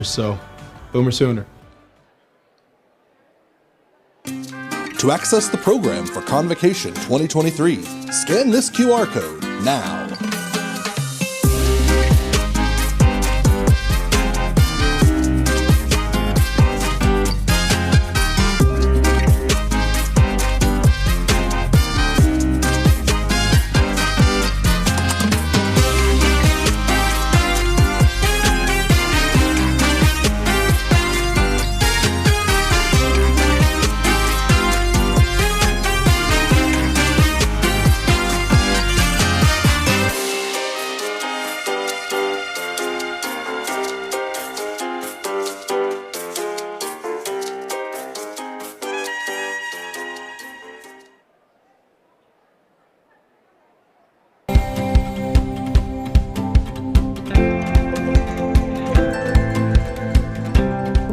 So, Boomer Sooner. To access the program for Convocation 2023, scan this QR code now.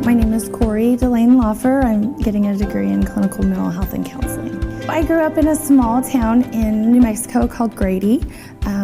My name is Corey Delane-Loffer. I'm getting a degree in clinical mental health and counseling. I grew up in a small town in New Mexico called Grady.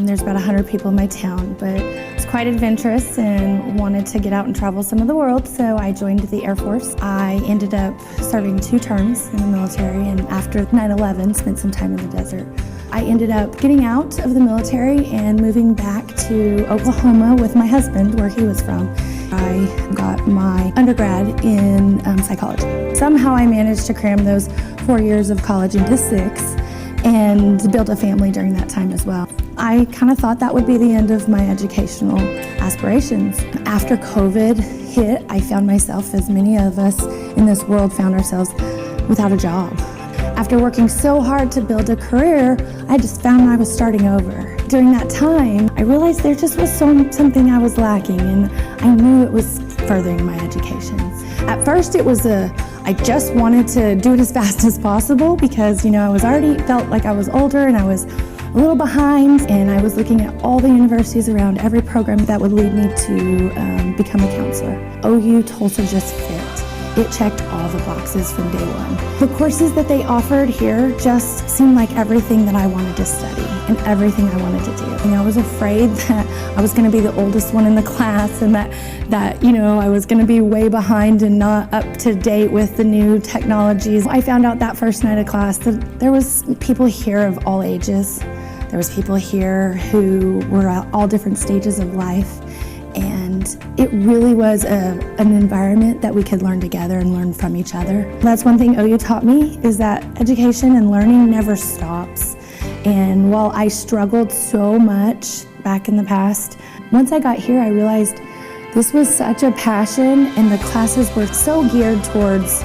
There's about 100 people in my town, but it's quite adventurous and wanted to get out and travel some of the world, so I joined the Air Force. I ended up serving 2 terms in the military, and after 9/11, spent some time in the desert. I ended up getting out of the military and moving back to Oklahoma with my husband, where he was from. I got my undergrad in psychology. Somehow I managed to cram those 4 years of college into 6 and build a family during that time as well. I kind of thought that would be the end of my educational aspirations. After COVID hit, I found myself, as many of us in this world found ourselves, without a job. After working so hard to build a career, I just found I was starting over. During that time, I realized there just was something I was lacking, and I knew it was furthering my education. At first, it was I just wanted to do it as fast as possible because, I was already felt like I was older and I was a little behind, and I was looking at all the universities around, every program that would lead me to become a counselor. OU-Tulsa just fit. It checked all the boxes from day one. The courses that they offered here just seemed like everything that I wanted to study and everything I wanted to do. And I was afraid that I was going to be the oldest one in the class, and that I was going to be way behind and not up to date with the new technologies. I found out that first night of class that there was people here of all ages. There was people here who were at all different stages of life. And it really was an environment that we could learn together and learn from each other. That's one thing OU taught me, is that education and learning never stops. And while I struggled so much back in the past, once I got here, I realized this was such a passion, and the classes were so geared towards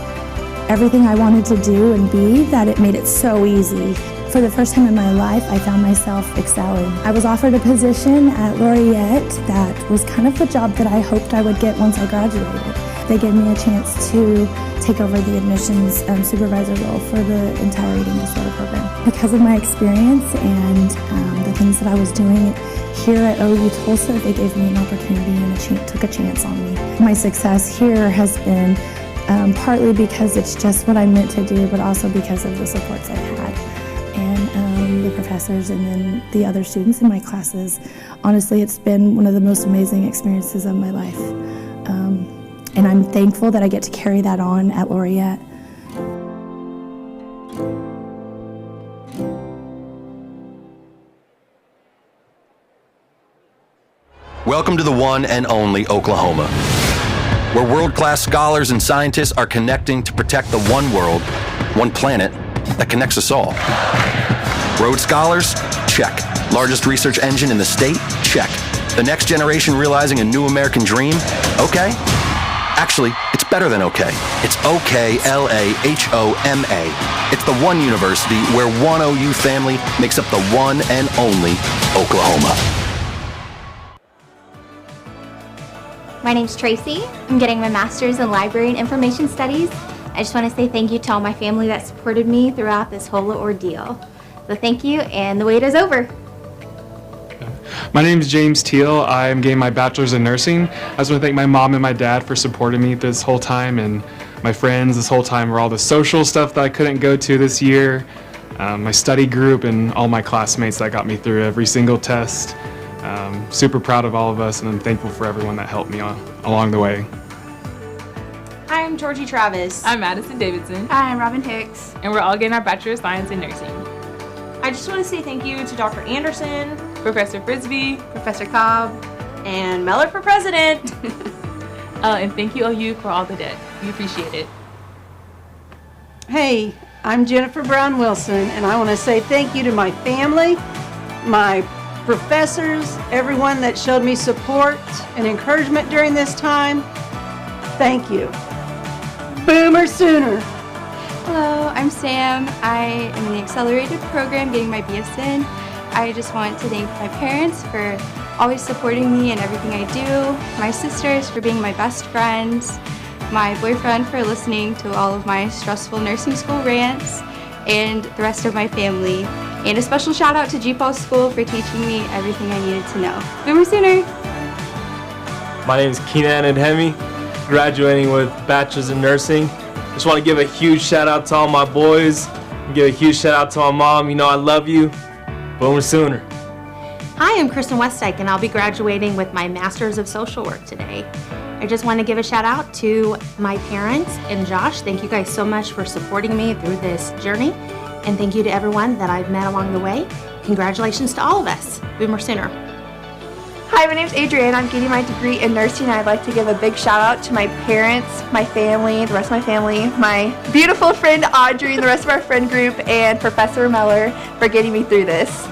everything I wanted to do and be that it made it so easy. For the first time in my life, I found myself excelling. I was offered a position at Laureate that was kind of the job that I hoped I would get once I graduated. They gave me a chance to take over the admissions supervisor role for the entire eating disorder program. Because of my experience and the things that I was doing here at OU-Tulsa, they gave me an opportunity and took a chance on me. My success here has been partly because it's just what I meant to do, but also because of the supports I've had. And the professors and then the other students in my classes. Honestly, it's been one of the most amazing experiences of my life. And I'm thankful that I get to carry that on at Laureate. Welcome to the one and only Oklahoma, where world-class scholars and scientists are connecting to protect the one world, one planet that connects us all. Rhodes Scholars? Check. Largest research engine in the state? Check. The next generation realizing a new American dream? Okay. Actually, it's better than okay. It's OKLAHOMA. It's the one university where one OU family makes up the one and only Oklahoma. My name's Tracy. I'm getting my master's in library and information studies. I just want to say thank you to all my family that supported me throughout this whole ordeal. So thank you, and the wait is over. My name is James Teal. I'm getting my bachelor's in nursing. I just want to thank my mom and my dad for supporting me this whole time, and my friends this whole time for all the social stuff that I couldn't go to this year, my study group, and all my classmates that got me through every single test. Super proud of all of us, and I'm thankful for everyone that helped me along the way. I'm Georgie Travis. I'm Madison Davidson. Hi, I'm Robin Hicks. And we're all getting our Bachelor of Science in Nursing. I just want to say thank you to Dr. Anderson, Professor Frisbee, Professor Cobb, and Meller for president. And thank you, OU, for all the debt. We appreciate it. Hey, I'm Jennifer Brown Wilson, and I want to say thank you to my family, my professors, everyone that showed me support and encouragement during this time. Thank you. Boomer Sooner. Hello, I'm Sam. I am in the accelerated program getting my BSN. I just want to thank my parents for always supporting me in everything I do, my sisters for being my best friends, my boyfriend for listening to all of my stressful nursing school rants, and the rest of my family. And a special shout out to GPAL School for teaching me everything I needed to know. Boomer Sooner! My name is Keenan Adhemi, graduating with Bachelor's in Nursing. Just want to give a huge shout out to all my boys, and give a huge shout out to my mom. You know I love you. Boomer Sooner. Hi, I'm Kristen Westdyke, and I'll be graduating with my Master's of Social Work today. I just want to give a shout out to my parents and Josh. Thank you guys so much for supporting me through this journey. And thank you to everyone that I've met along the way. Congratulations to all of us. Boomer Sooner. Hi, my name's Adrienne. I'm getting my degree in nursing, and I'd like to give a big shout out to my parents, my family, the rest of my family, my beautiful friend Audrey, and the rest of our friend group, and Professor Meller for getting me through this.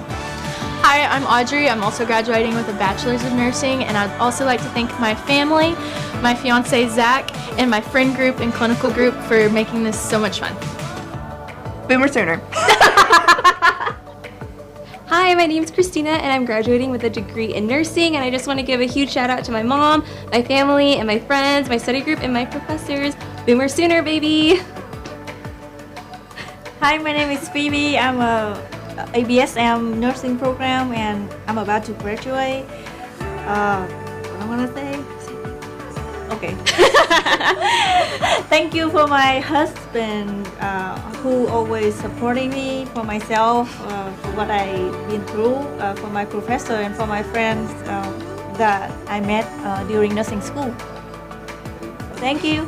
Hi, I'm Audrey. I'm also graduating with a Bachelor's of Nursing, and I'd also like to thank my family, my fiance Zach, and my friend group and clinical group for making this so much fun. Boomer Sooner. Hi, my name's Christina, and I'm graduating with a degree in nursing, and I just want to give a huge shout out to my mom, my family, and my friends, my study group, and my professors. Boomer Sooner, baby! Hi, my name is Phoebe. I'm a ABSM nursing program, and I'm about to graduate. What I want to say? Okay. Thank you for my husband, who always supporting me, for myself, for what I've been through, for my professor, and for my friends that I met during nursing school. Thank you.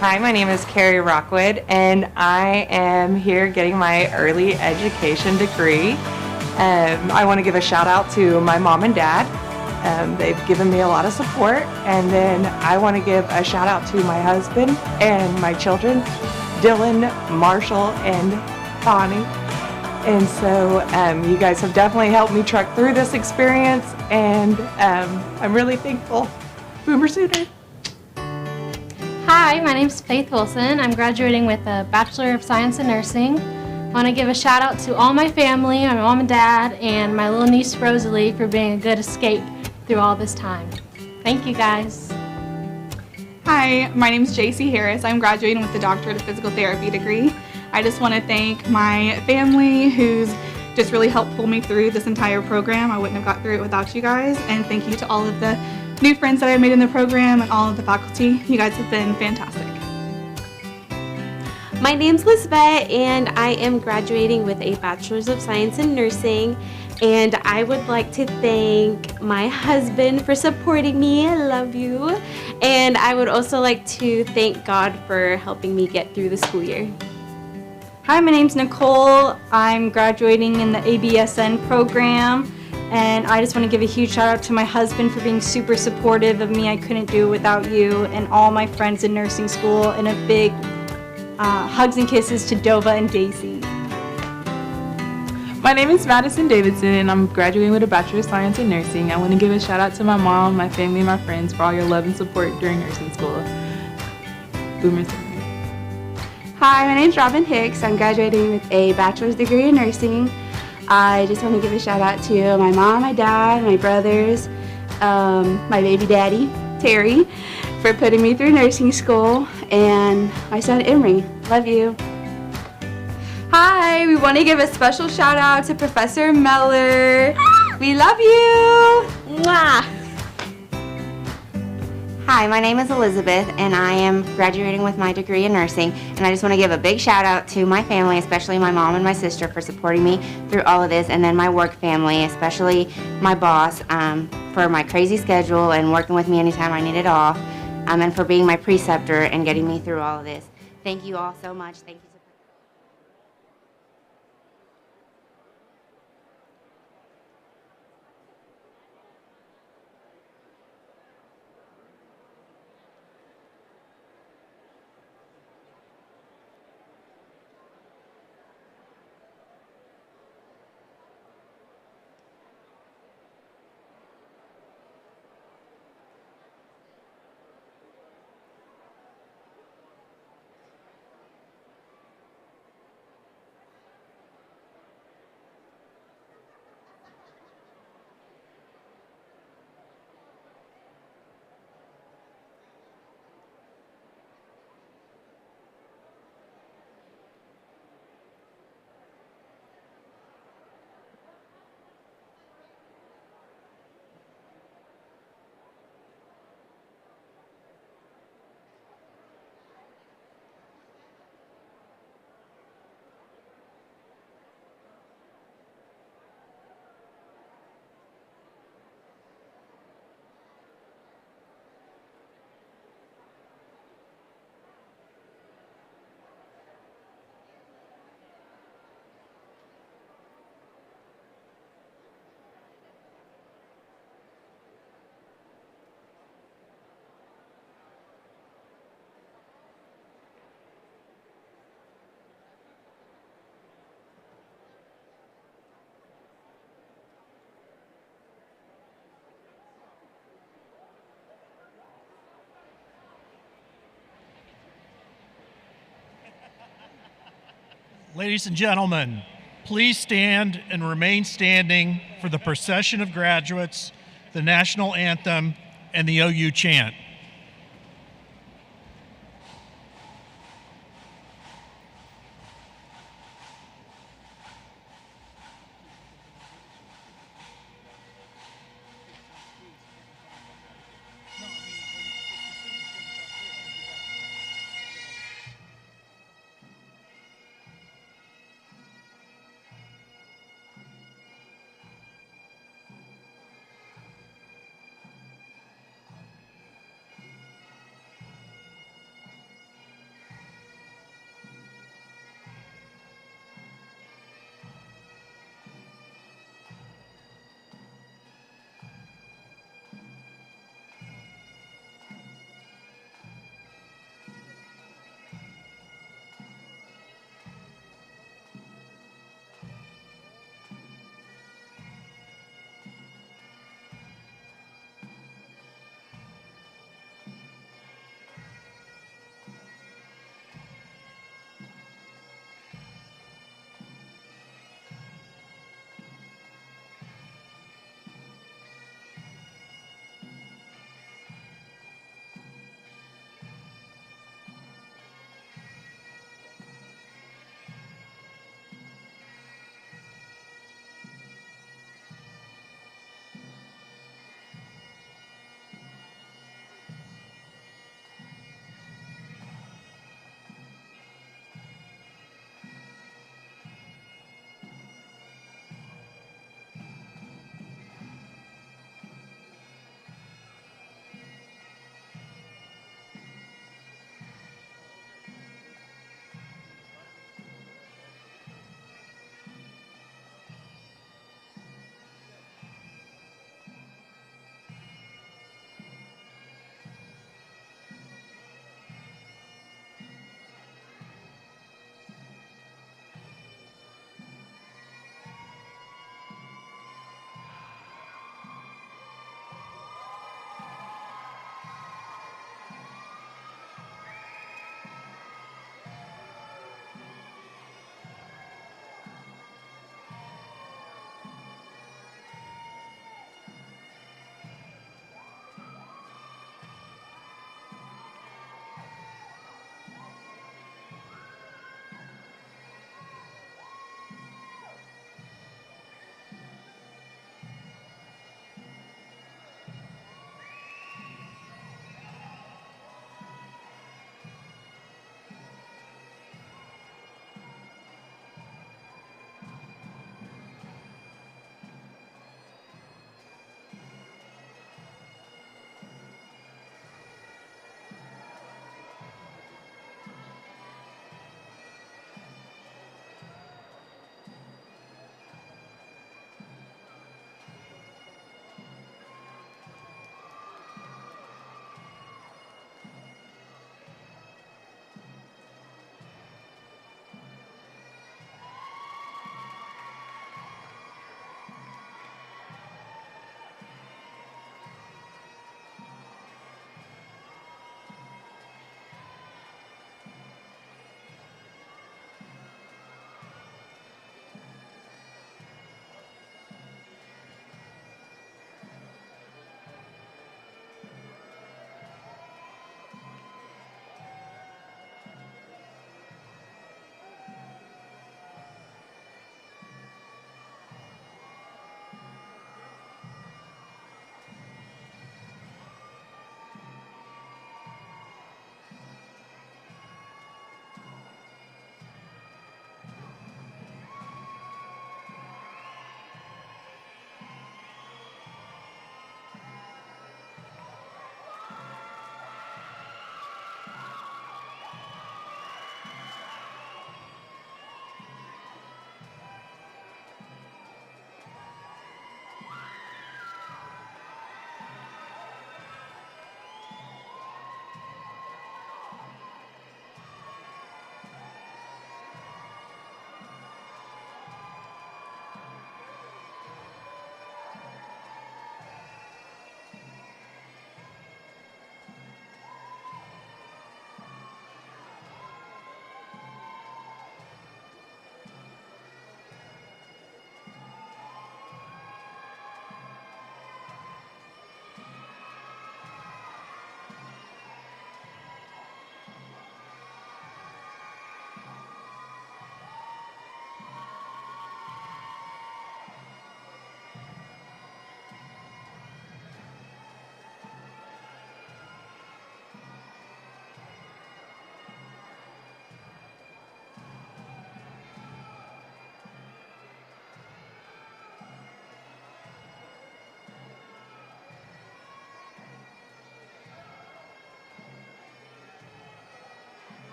Hi, my name is Carrie Rockwood, and I am here getting my early education degree. I want to give a shout out to my mom and dad. They've given me a lot of support, and then I want to give a shout out to my husband and my children, Dylan, Marshall, and Bonnie. And so you guys have definitely helped me trek through this experience, and I'm really thankful. Boomer Sooner. Hi, my name's Faith Wilson. I'm graduating with a Bachelor of Science in Nursing. I want to give a shout out to all my family, my mom and dad, and my little niece Rosalie for being a good escape through all this time. Thank you guys. Hi, my name's JC Harris. I'm graduating with the Doctorate of Physical Therapy degree. I just want to thank my family who's just really helped pull me through this entire program. I wouldn't have got through it without you guys. And thank you to all of the new friends that I've made in the program and all of the faculty. You guys have been fantastic. My name's Lisbeth, and I am graduating with a Bachelor's of Science in Nursing. And I would like to thank my husband for supporting me. I love you. And I would also like to thank God for helping me get through the school year. Hi, my name's Nicole. I'm graduating in the ABSN program, and I just want to give a huge shout out to my husband for being super supportive of me. I couldn't do it without you, and all my friends in nursing school, and a big hugs and kisses to Dova and Daisy. My name is Madison Davidson, and I'm graduating with a Bachelor of Science in Nursing. I want to give a shout out to my mom, my family, and my friends for all your love and support during nursing school. Boomer Sooner. Hi, my name's Robin Hicks. I'm graduating with a bachelor's degree in nursing. I just want to give a shout out to my mom, my dad, my brothers, my baby daddy, Terry, for putting me through nursing school, and my son, Emery. Love you. Hi, we want to give a special shout out to Professor Meller. We love you. Mwah. Hi, my name is Elizabeth, and I am graduating with my degree in nursing, and I just want to give a big shout out to my family, especially my mom and my sister, for supporting me through all of this, and then my work family, especially my boss, for my crazy schedule and working with me anytime I needed off. and for being my preceptor and getting me through all of this. Thank you all so much. Thank you so much. Ladies and gentlemen, please stand and remain standing for the procession of graduates, the national anthem, and the OU chant.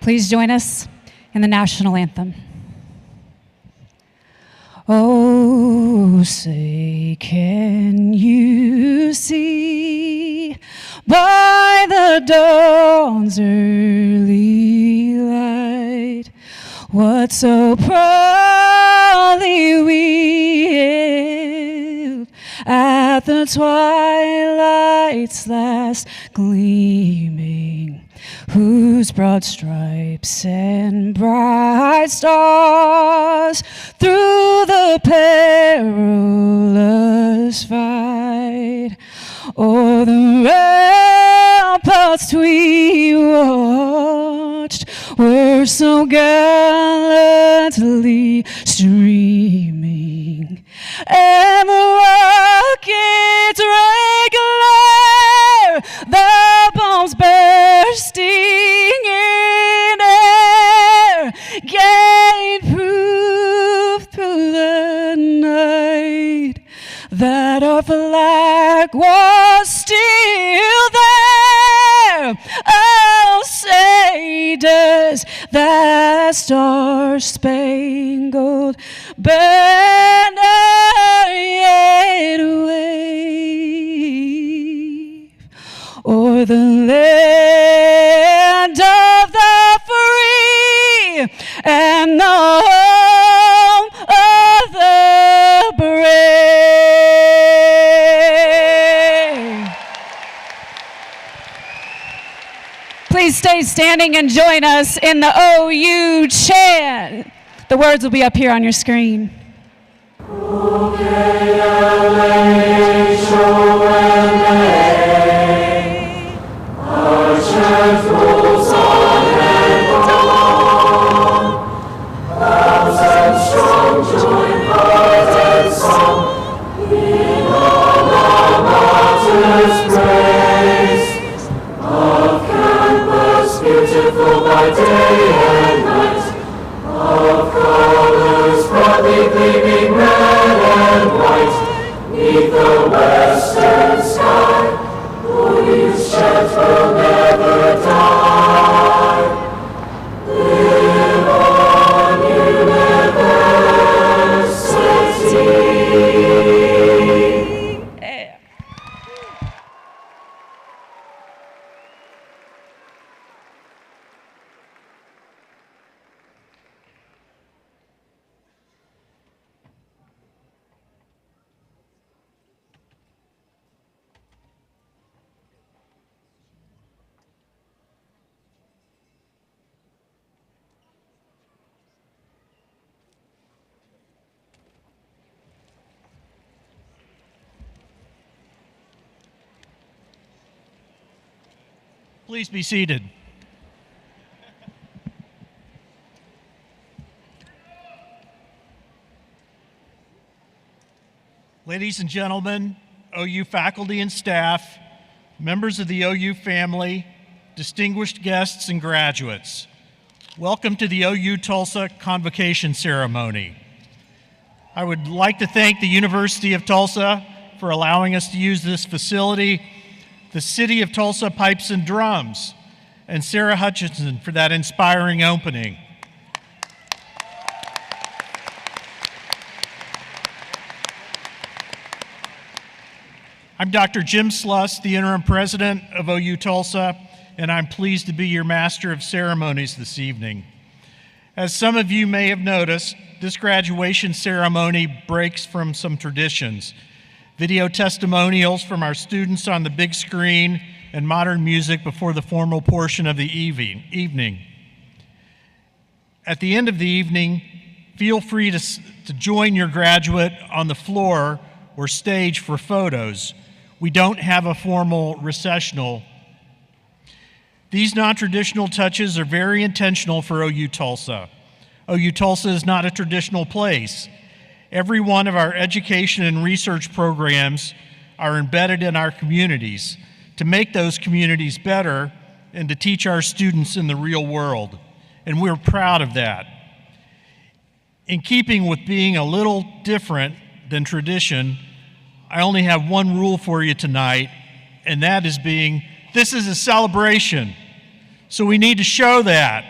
Please join us in the national anthem. Oh, say, can you see by the dawn's early light what so proudly we hailed at the twilight's last gleaming, whose broad stripes and bright stars through the perilous fight o'er the ramparts we watched were so gallantly streaming, and the rockets' red glare, the bombs bursting in air, gained proof through the night that our flag was still there. Oh, say, does that star-spangled banner yet wave o'er the land of the free and the home of the brave? Please stay standing and join us in the OU chant. The words will be up here on your screen. Our chant rolls on and on. Thousands strong join heart and song in Alma-Mater's praise. Of campus beautiful by day and night, of colors proudly gleaming red and white, 'neath the western sky, OU's chant will never die. Live on, university. Please be seated. Ladies and gentlemen, OU faculty and staff, members of the OU family, distinguished guests and graduates, welcome to the OU-Tulsa Convocation ceremony. I would like to thank the University of Tulsa for allowing us to use this facility, the City of Tulsa Pipes and Drums, and Sarah Hutchinson for that inspiring opening. I'm Dr. Jim Sluss, the interim president of OU-Tulsa, and I'm pleased to be your master of ceremonies this evening. As some of you may have noticed, this graduation ceremony breaks from some traditions. Video testimonials from our students on the big screen and modern music before the formal portion of the evening. At the end of the evening, feel free to join your graduate on the floor or stage for photos. We don't have a formal recessional. These non-traditional touches are very intentional for OU-Tulsa. OU-Tulsa is not a traditional place. Every one of our education and research programs are embedded in our communities to make those communities better and to teach our students in the real world. And we're proud of that. In keeping with being a little different than tradition, I only have one rule for you tonight, and that is this is a celebration. So we need to show that.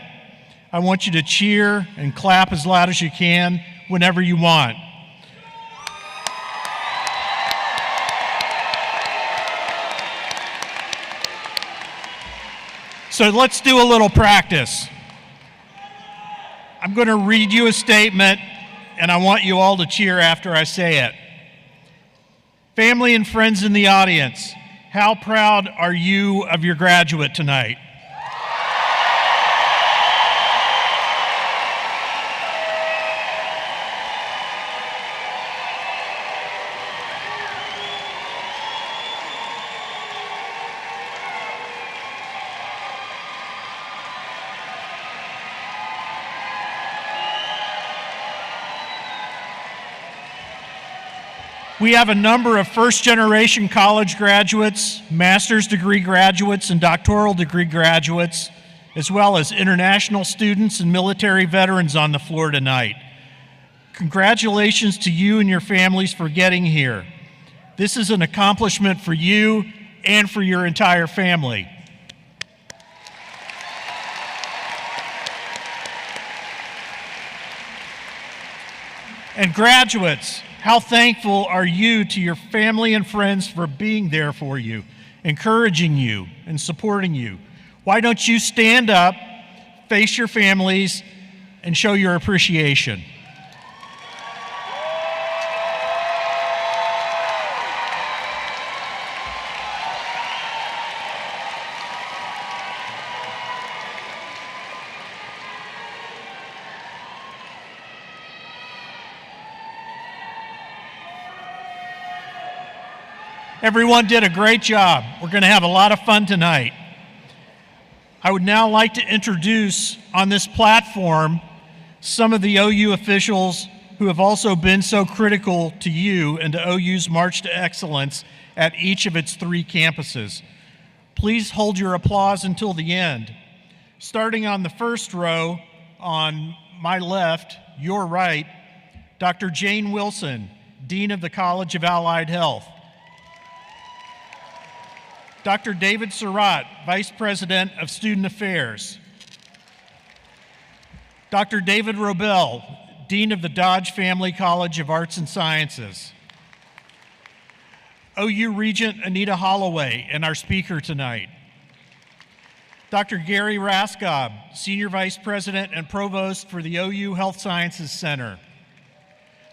I want you to cheer and clap as loud as you can whenever you want. So let's do a little practice. I'm going to read you a statement, and I want you all to cheer after I say it. Family and friends in the audience, how proud are you of your graduate tonight? We have a number of first-generation college graduates, master's degree graduates, and doctoral degree graduates, as well as international students and military veterans on the floor tonight. Congratulations to you and your families for getting here. This is an accomplishment for you and for your entire family. And graduates, how thankful are you to your family and friends for being there for you, encouraging you, and supporting you? Why don't you stand up, face your families, and show your appreciation? Everyone did a great job. We're going to have a lot of fun tonight. I would now like to introduce on this platform some of the OU officials who have also been so critical to you and to OU's March to Excellence at each of its 3 campuses. Please hold your applause until the end. Starting on the first row, on my left, your right, Dr. Jane Wilson, Dean of the College of Allied Health. Dr. David Surratt, Vice President of Student Affairs. Dr. David Robel, Dean of the Dodge Family College of Arts and Sciences. OU Regent Anita Holloway, and our speaker tonight. Dr. Gary Raskob, Senior Vice President and Provost for the OU Health Sciences Center.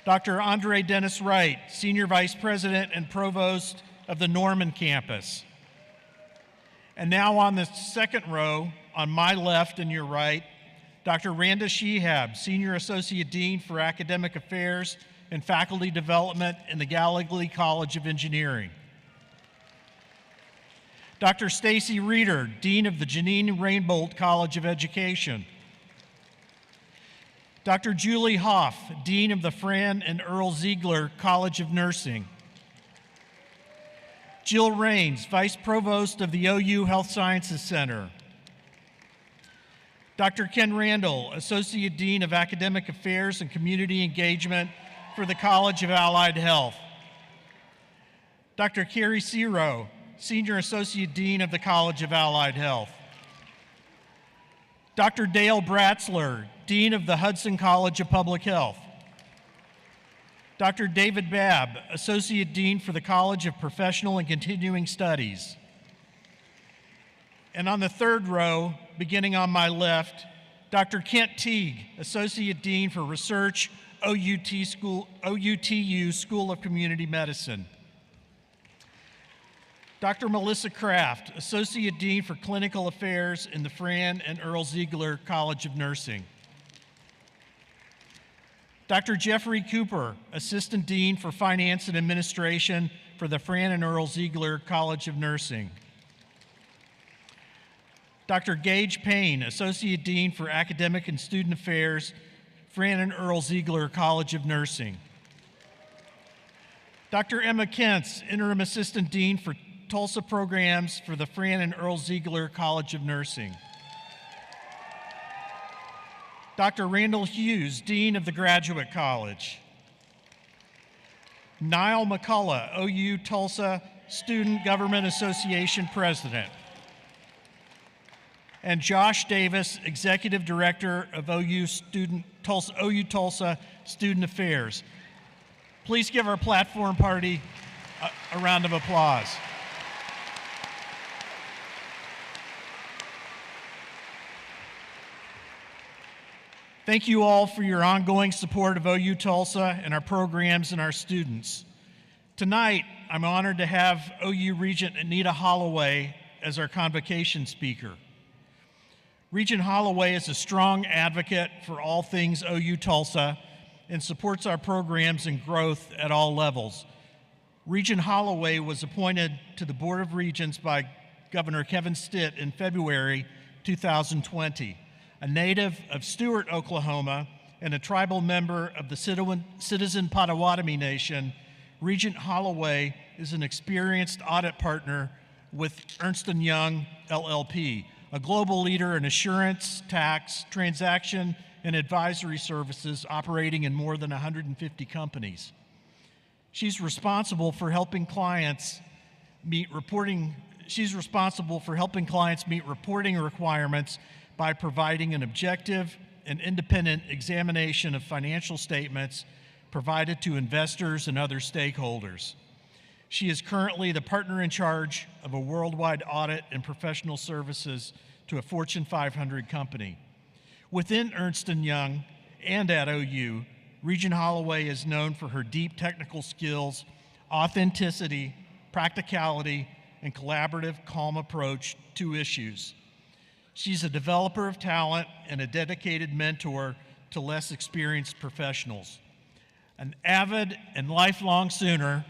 Dr. Andre Dennis Wright, Senior Vice President and Provost of the Norman campus. And now on the second row, on my left and your right, Dr. Randa Shehab, Senior Associate Dean for Academic Affairs and Faculty Development in the Gallagher College of Engineering. Dr. Stacy Reeder, Dean of the Janine Rainbolt College of Education. Dr. Julie Hoff, Dean of the Fran and Earl Ziegler College of Nursing. Jill Raines, Vice Provost of the OU Health Sciences Center. Dr. Ken Randall, Associate Dean of Academic Affairs and Community Engagement for the College of Allied Health. Dr. Carrie Ciro, Senior Associate Dean of the College of Allied Health. Dr. Dale Bratzler, Dean of the Hudson College of Public Health. Dr. David Babb, Associate Dean for the College of Professional and Continuing Studies. And on the third row, beginning on my left, Dr. Kent Teague, Associate Dean for Research, OUTU School of Community Medicine. Dr. Melissa Kraft, Associate Dean for Clinical Affairs in the Fran and Earl Ziegler College of Nursing. Dr. Jeffrey Cooper, Assistant Dean for Finance and Administration for the Fran and Earl Ziegler College of Nursing. Dr. Gage Payne, Associate Dean for Academic and Student Affairs, Fran and Earl Ziegler College of Nursing. Dr. Emma Kentz, Interim Assistant Dean for Tulsa Programs for the Fran and Earl Ziegler College of Nursing. Dr. Randall Hughes, Dean of the Graduate College. Niall McCullough, OU-Tulsa Student Government Association President. and Josh Davis, Executive Director of OU-Tulsa Student Affairs. Please give our platform party a round of applause. Thank you all for your ongoing support of OU-Tulsa and our programs and our students. Tonight, I'm honored to have OU Regent Anita Holloway as our convocation speaker. Regent Holloway is a strong advocate for all things OU-Tulsa and supports our programs and growth at all levels. Regent Holloway was appointed to the Board of Regents by Governor Kevin Stitt in February 2020. A native of Stewart, Oklahoma, and a tribal member of the Citizen Potawatomi Nation, Regent Holloway is an experienced audit partner with Ernst & Young LLP, a global leader in assurance, tax, transaction, and advisory services operating in more than 150 companies. She's responsible for helping clients meet reporting requirements by providing an objective and independent examination of financial statements provided to investors and other stakeholders. She is currently the partner in charge of a worldwide audit and professional services to a Fortune 500 company. Within Ernst & Young and at OU, Regent Holloway is known for her deep technical skills, authenticity, practicality, and collaborative, calm approach to issues. She's a developer of talent and a dedicated mentor to less experienced professionals. An avid and lifelong Sooner,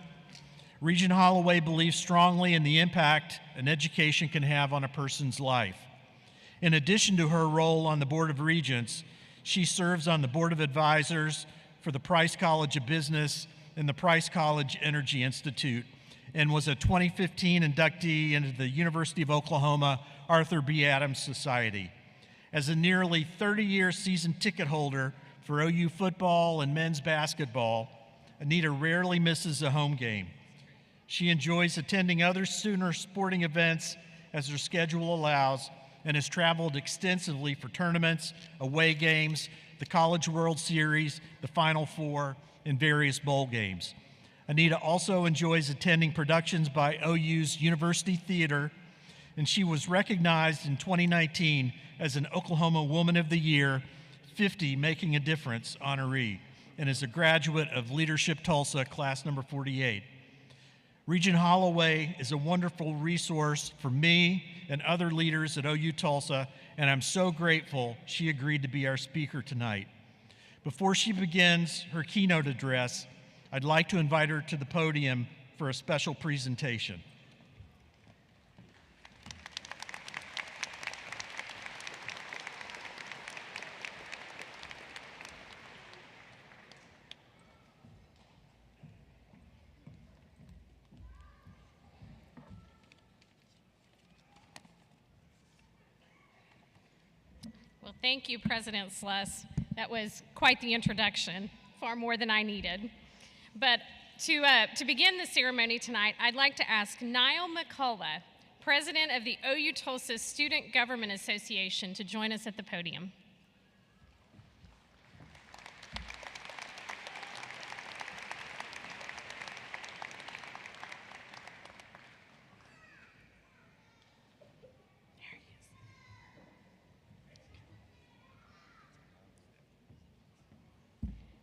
Regent Holloway believes strongly in the impact an education can have on a person's life. In addition to her role on the Board of Regents, she serves on the Board of Advisors for the Price College of Business and the Price College Energy Institute, and was a 2015 inductee into the University of Oklahoma Arthur B. Adams Society. As a nearly 30-year season ticket holder for OU football and men's basketball, Anita rarely misses a home game. She enjoys attending other Sooner sporting events as her schedule allows, and has traveled extensively for tournaments, away games, the College World Series, the Final Four, and various bowl games. Anita also enjoys attending productions by OU's University Theater, and she was recognized in 2019 as an Oklahoma Woman of the Year 50 Making a Difference honoree, and is a graduate of Leadership Tulsa, class number 48. Regent Holloway is a wonderful resource for me and other leaders at OU-Tulsa, and I'm so grateful she agreed to be our speaker tonight. Before she begins her keynote address, I'd like to invite her to the podium for a special presentation. Well, thank you, President Sluss. That was quite the introduction, far more than I needed. But to begin the ceremony tonight, I'd like to ask Niall McCullough, President of the OU-Tulsa Student Government Association, to join us at the podium.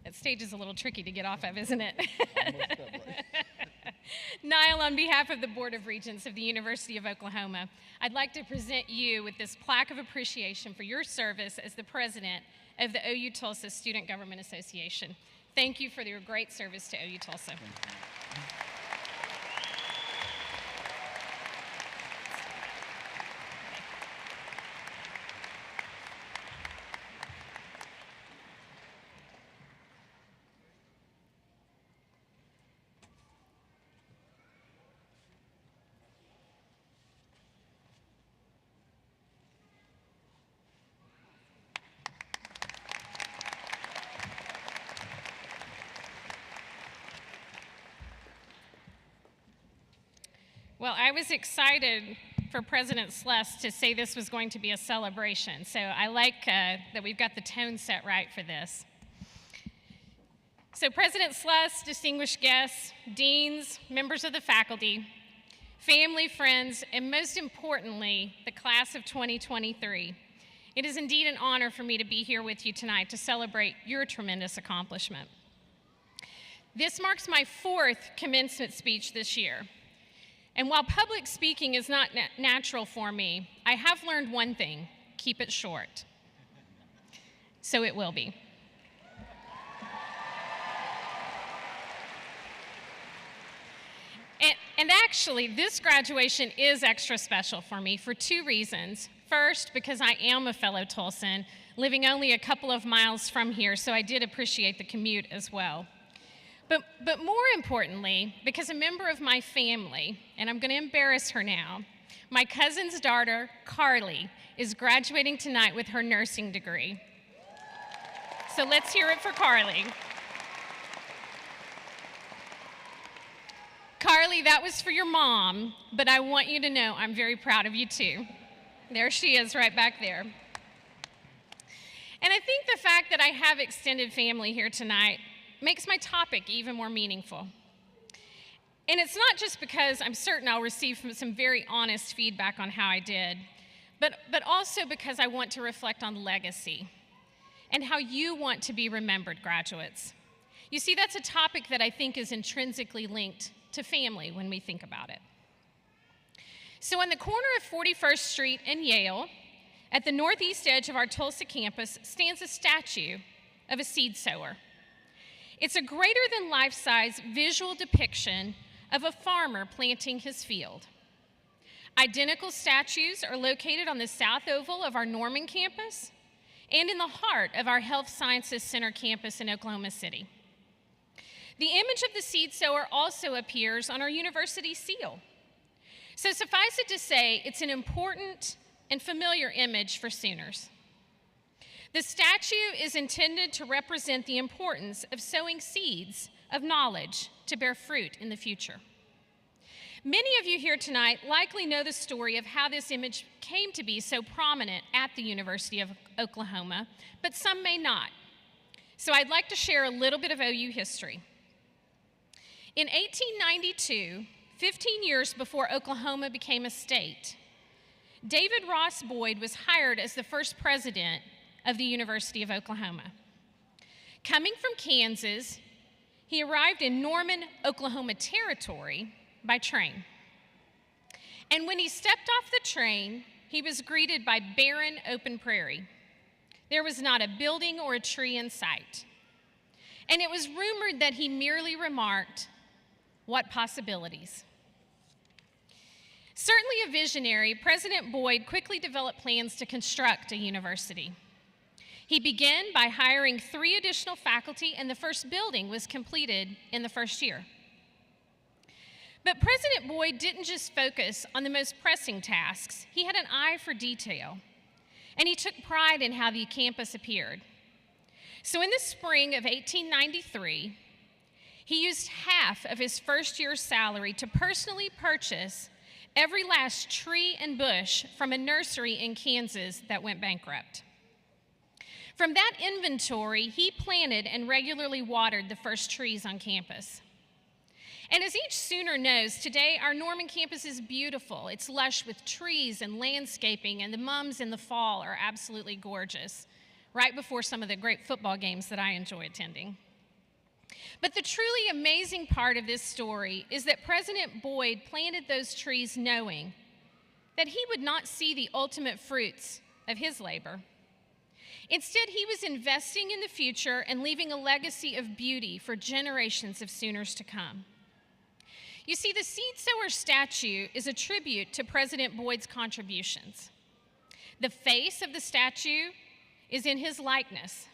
That stage is a little tricky to get off of, isn't it? Niall, on behalf of the Board of Regents of the University of Oklahoma, I'd like to present you with this plaque of appreciation for your service as the president of the OU-Tulsa Student Government Association. Thank you for your great service to OU-Tulsa. Well, I was excited for President Sluss to say this was going to be a celebration. So I like that we've got the tone set right for this. So President Sluss, distinguished guests, deans, members of the faculty, family, friends, and most importantly, the class of 2023. It is indeed an honor for me to be here with you tonight to celebrate your tremendous accomplishment. This marks my 4th commencement speech this year. And while public speaking is not natural for me, I have learned one thing: keep it short. So it will be. And actually, this graduation is extra special for me for 2 reasons. First, because I am a fellow Tulsan, living only a couple of miles from here, so I did appreciate the commute as well. But more importantly, because a member of my family, and I'm going to embarrass her now, my cousin's daughter, Carly, is graduating tonight with her nursing degree. So let's hear it for Carly. Carly, that was for your mom, but I want you to know I'm very proud of you too. There she is right back there. And I think the fact that I have extended family here tonight makes my topic even more meaningful. And it's not just because I'm certain I'll receive some very honest feedback on how I did, but also because I want to reflect on legacy and how you want to be remembered, graduates. You see, that's a topic that I think is intrinsically linked to family when we think about it. So on the corner of 41st Street and Yale, at the northeast edge of our Tulsa campus, stands a statue of a seed sower. It's a greater than life-size visual depiction of a farmer planting his field. Identical statues are located on the south oval of our Norman campus and in the heart of our Health Sciences Center campus in Oklahoma City. The image of the seed sower also appears on our university seal. So suffice it to say, it's an important and familiar image for Sooners. The statue is intended to represent the importance of sowing seeds of knowledge to bear fruit in the future. Many of you here tonight likely know the story of how this image came to be so prominent at the University of Oklahoma, but some may not. So I'd like to share a little bit of OU history. In 1892, 15 years before Oklahoma became a state, David Ross Boyd was hired as the first president of the University of Oklahoma. Coming from Kansas, he arrived in Norman, Oklahoma Territory by train. And when he stepped off the train, he was greeted by barren open prairie. There was not a building or a tree in sight. And it was rumored that he merely remarked, "What possibilities?" Certainly a visionary, President Boyd quickly developed plans to construct a university. He began by hiring 3 additional faculty, and the first building was completed in the first year. But President Boyd didn't just focus on the most pressing tasks. He had an eye for detail, and he took pride in how the campus appeared. So in the spring of 1893, he used half of his first year's salary to personally purchase every last tree and bush from a nursery in Kansas that went bankrupt. From that inventory, he planted and regularly watered the first trees on campus. And as each Sooner knows, today our Norman campus is beautiful. It's lush with trees and landscaping, and the mums in the fall are absolutely gorgeous, right before some of the great football games that I enjoy attending. But the truly amazing part of this story is that President Boyd planted those trees knowing that he would not see the ultimate fruits of his labor. Instead, he was investing in the future and leaving a legacy of beauty for generations of Sooners to come. You see, the seed sower statue is a tribute to President Boyd's contributions. The face of the statue is in his likeness.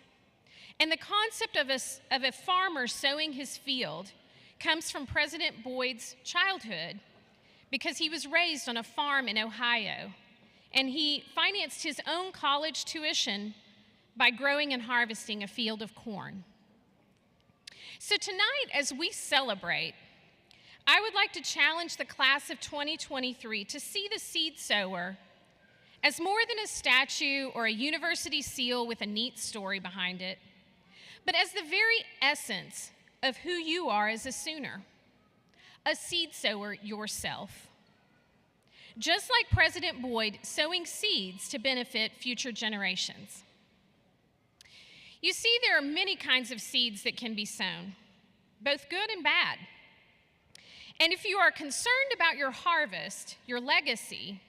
And the concept of a farmer sowing his field comes from President Boyd's childhood because he was raised on a farm in Ohio, and he financed his own college tuition by growing and harvesting a field of corn. So tonight, as we celebrate, I would like to challenge the class of 2023 to see the seed sower as more than a statue or a university seal with a neat story behind it, but as the very essence of who you are as a Sooner, a seed sower yourself. Just like President Boyd sowing seeds to benefit future generations. You see, there are many kinds of seeds that can be sown, both good and bad. And if you are concerned about your harvest, your legacy,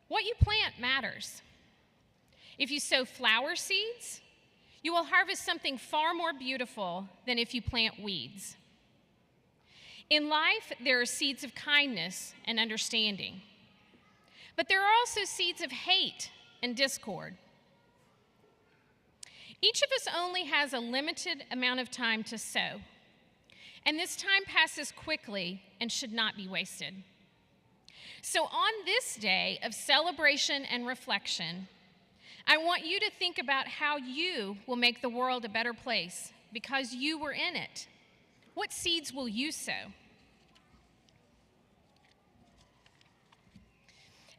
what you plant matters. If you sow flower seeds, you will harvest something far more beautiful than if you plant weeds. In life, there are seeds of kindness and understanding, but there are also seeds of hate and discord. Each of us only has a limited amount of time to sow, and this time passes quickly and should not be wasted. So on this day of celebration and reflection, I want you to think about how you will make the world a better place because you were in it. What seeds will you sow?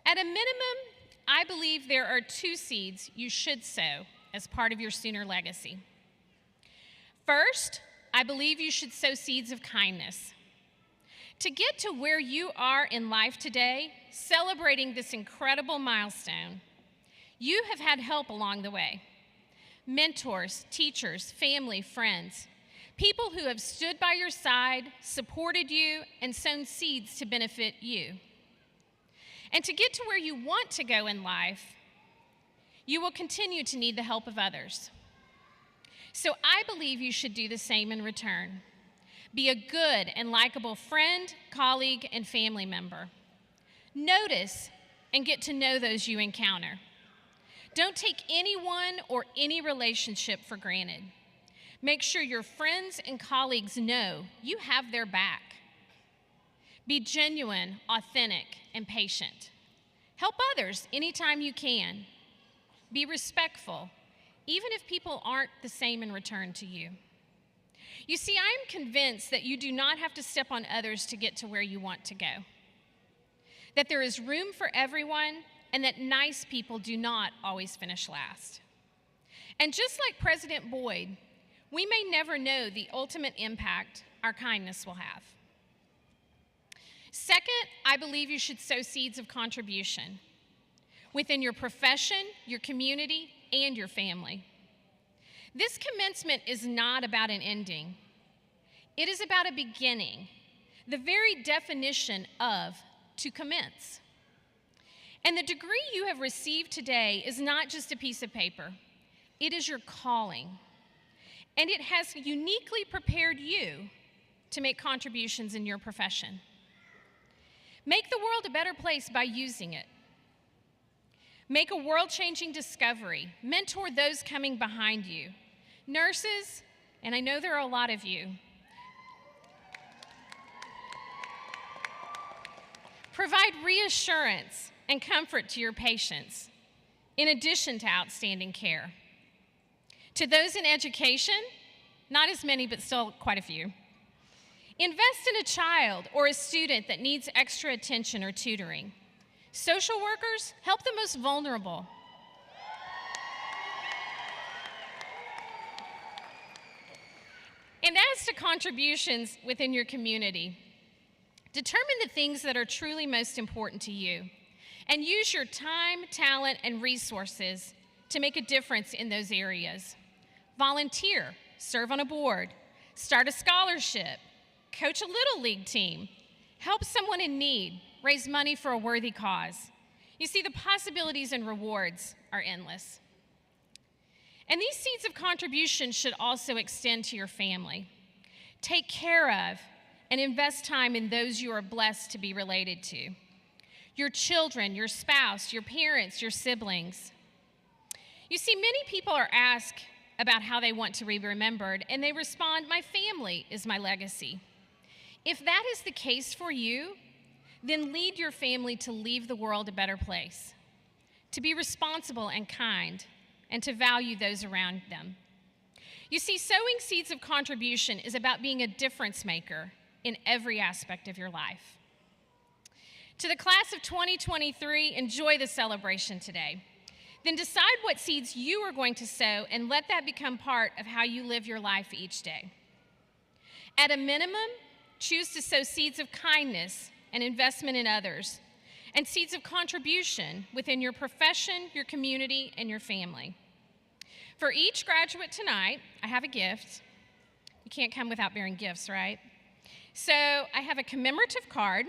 At a minimum, I believe there are 2 seeds you should sow as part of your Sooner legacy. First, I believe you should sow seeds of kindness. To get to where you are in life today, celebrating this incredible milestone, you have had help along the way. Mentors, teachers, family, friends, people who have stood by your side, supported you, and sown seeds to benefit you. And to get to where you want to go in life, you will continue to need the help of others. So I believe you should do the same in return. Be a good and likable friend, colleague, and family member. Notice and get to know those you encounter. Don't take anyone or any relationship for granted. Make sure your friends and colleagues know you have their back. Be genuine, authentic, and patient. Help others anytime you can. Be respectful, even if people aren't the same in return to you. You see, I am convinced that you do not have to step on others to get to where you want to go. That there is room for everyone, and that nice people do not always finish last. And just like President Boyd, we may never know the ultimate impact our kindness will have. Second, I believe you should sow seeds of contribution within your profession, your community, and your family. This commencement is not about an ending. It is about a beginning, the very definition of to commence. And the degree you have received today is not just a piece of paper. It is your calling. And it has uniquely prepared you to make contributions in your profession. Make the world a better place by using it. Make a world-changing discovery. Mentor those coming behind you. Nurses, and I know there are a lot of you, provide reassurance and comfort to your patients, in addition to outstanding care. To those in education, not as many, but still quite a few, invest in a child or a student that needs extra attention or tutoring. Social workers, help the most vulnerable. And as to contributions within your community, determine the things that are truly most important to you and use your time, talent, and resources to make a difference in those areas. Volunteer, serve on a board, start a scholarship, coach a little league team, help someone in need, raise money for a worthy cause. You see, the possibilities and rewards are endless. And these seeds of contribution should also extend to your family. Take care of and invest time in those you are blessed to be related to. Your children, your spouse, your parents, your siblings. You see, many people are asked about how they want to be remembered, and they respond, "My family is my legacy." If that is the case for you, then lead your family to leave the world a better place, to be responsible and kind, and to value those around them. You see, sowing seeds of contribution is about being a difference maker in every aspect of your life. To the class of 2023, enjoy the celebration today. Then decide what seeds you are going to sow and let that become part of how you live your life each day. At a minimum, choose to sow seeds of kindness and investment in others, and seeds of contribution within your profession, your community, and your family. For each graduate tonight, I have a gift. You can't come without bearing gifts, right? So I have a commemorative card